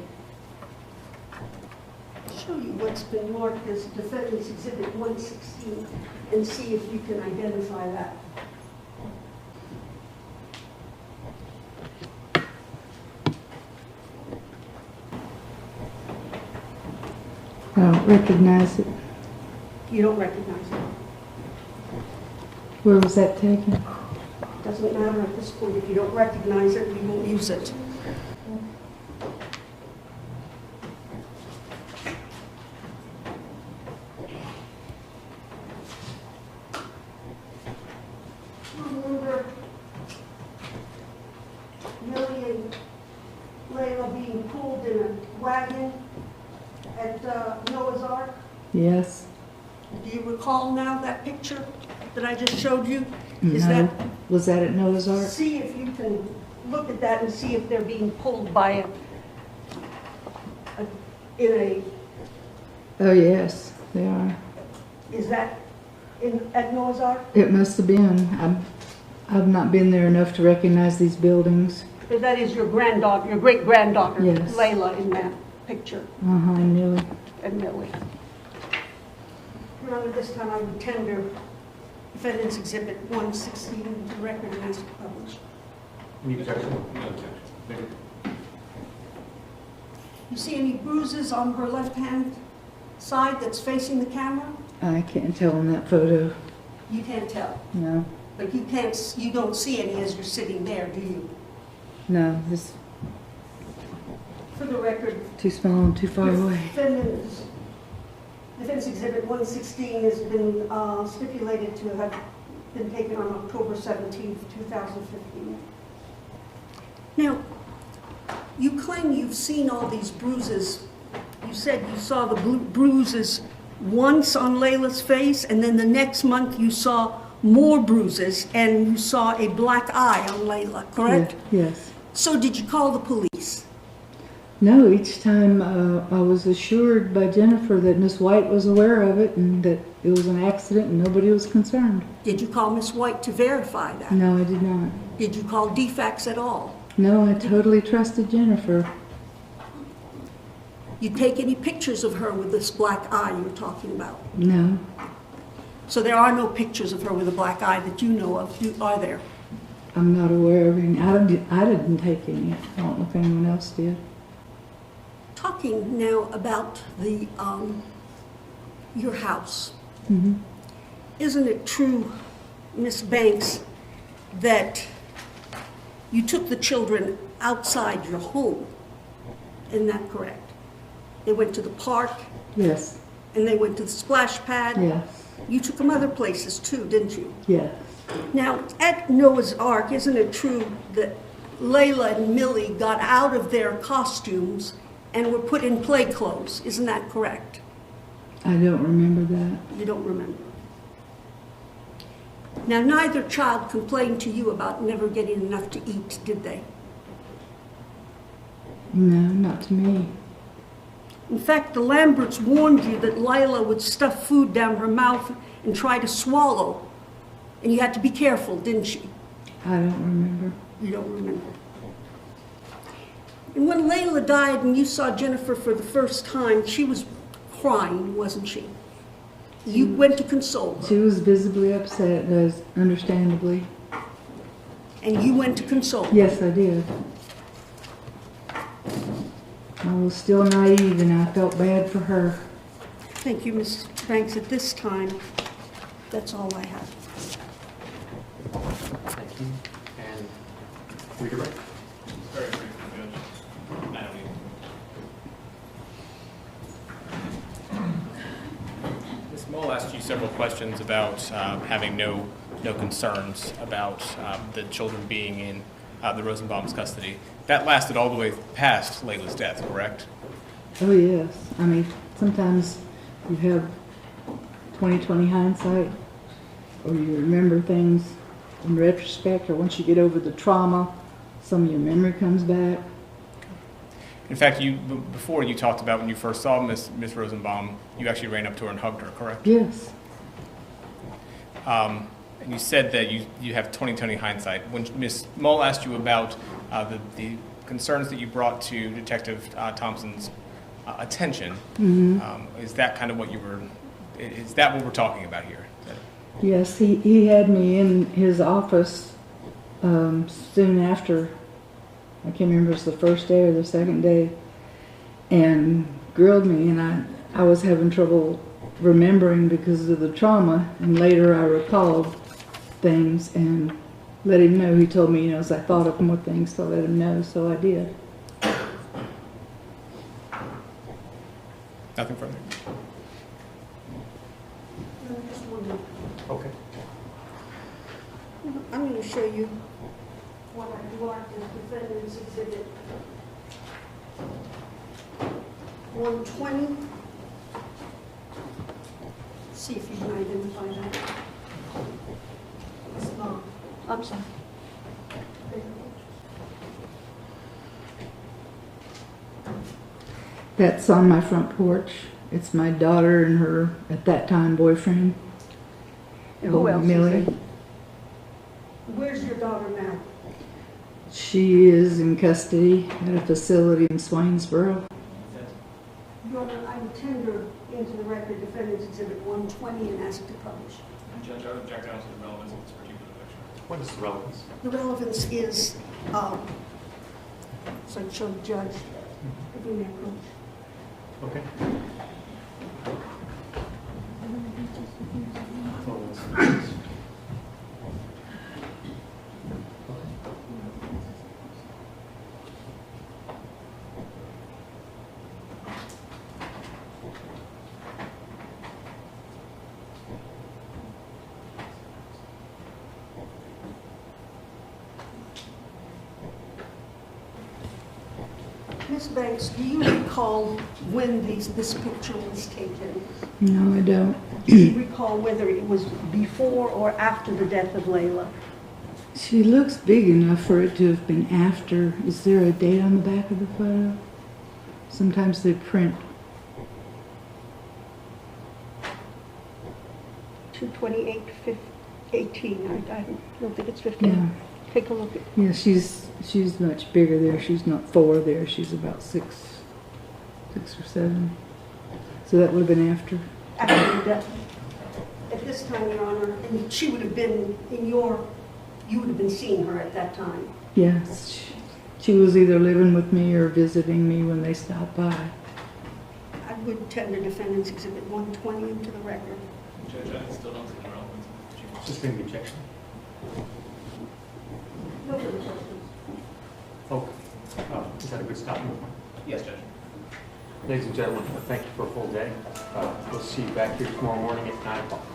I'll show you what's been marked as Defendant's Exhibit 116 and see if you can identify that. I don't recognize it. You don't recognize it. Where was that taken? Doesn't matter at this point. If you don't recognize it, we won't use it. Remember Millie and Layla being pulled in a wagon at Noah's Ark? Yes. Do you recall now that picture that I just showed you? Is No. that, Was that at Noah's Ark? see if you can look at that and see if they're being pulled by Oh, yes, they are. is that at Noah's Ark? It must have been. I've not been there enough to recognize these buildings. Or that is your granddaughter, your great-granddaughter, Yes. Layla, in that picture, Uh-huh, I knew it. and Millie. Your Honor, this time I would tender Defendant's Exhibit 116 to the record and ask to publish. Any objection? No objection. Admitted. You see any bruises on her left-hand side that's facing the camera? I can't tell in that photo. You can't tell, No, but you don't see any as you're sitting there, do you? no, it's For the record, too small and too far away. Defense Exhibit 116 has been stipulated to have been taken on October 17th, 2015. Now, you claim you've seen all these bruises. You said you saw the bruises once on Layla's face, and then the next month you saw more bruises, and you saw a black eye on Layla, correct? Yes. So did you call the police? No, each time I was assured by Jennifer that Miss White was aware of it and that it was an accident and nobody was concerned. Did you call Miss White to verify that? No, I did not. Did you call DFACS at all? No, I totally trusted Jennifer. You take any pictures of her with this black eye you're talking about? No, So there are no pictures of her with a black eye that you know of, are there? I'm not aware of any. I didn't take any. I don't know if anyone else did. Talking now about the your house. Mm-hmm. Isn't it true, Miss Banks, that you took the children outside your home? Isn't that correct? They went to the park Yes, and they went to the splash pad. yes, You took them other places too, didn't you? yes. Now, at Noah's Ark, isn't it true that Layla and Millie got out of their costumes and were put in play clothes. Isn't that correct? I don't remember that. You don't remember. Now, neither child complained to you about never getting enough to eat, did they? No, not to me. In fact, the Lamberts warned you that Laila would stuff food down her mouth and try to swallow, and you had to be careful, didn't she? I don't remember. You don't remember. And when Layla died and you saw Jennifer for the first time, she was crying, wasn't she? You went to console her. She was visibly upset, as understandably. And you went to console her. Yes, I did. I was still naive and I felt bad for her. Thank you, Ms. Banks. At this time, that's all I have. Thank you. And redirect. Very briefly, Judge. I don't even. Ms. Mull asked you several questions about having no concerns about the children being in the Rosenbaum's custody. That lasted all the way past Layla's death, correct? Oh, yes. I mean, sometimes you have 20/20 hindsight, or you remember things in retrospect, or once you get over the trauma, some of your memory comes back. In fact, before you talked about when you first saw Miss Rosenbaum, you actually ran up to her and hugged her, correct? Yes. And you said that you have 20/20 hindsight. When Ms. Mull asked you about the concerns that you brought to Detective Thompson's attention, is that kind of what you were? Is that what we're talking about here? Yes, he had me in his office soon after. I can't remember if it was the first day or the second day, and grilled me, and I was having trouble remembering because of the trauma, and later I recalled things and let him know. He told me, as I thought of more things to let him know, so I did. Nothing further. Just one more. Okay. I'm going to show you what I marked as defendant's exhibit 120. See if you can identify that. I'm sorry. That's on my front porch. It's my daughter and her, at that time, boyfriend. Who else is Millie. there? Where's your daughter now? She is in custody at a facility in Swainsboro. Your Honor, I will tender into the record defendant's exhibit 120 and ask to publish. Judge, I would object down to the relevance of this particular picture. What is the relevance? The relevance is, so I show the judge, if you may approach. Okay. Ms. Banks, do you recall when this picture was taken? No, I don't. Do you recall whether it was before or after the death of Layla? She looks big enough for it to have been after. Is there a date on the back of the photo? Sometimes they print. 2/28/18. I don't think it's 15. Yeah. Take a look at. Yeah, she's much bigger there. She's not 4 there. She's about 6 or 7. So that would have been after. After the death. At this time, Your Honor, and she would have been you would have been seeing her at that time. Yes, she was either living with me or visiting me when they stopped by. I would tender defendant's exhibit 120 into the record. Judge, I still don't see the relevance of the picture. Sustained objection. No further questions. Oh, is that a good stopping point? Yes, Judge. Ladies and gentlemen, thank you for a full day. We'll see you back here tomorrow morning at 9 o'clock.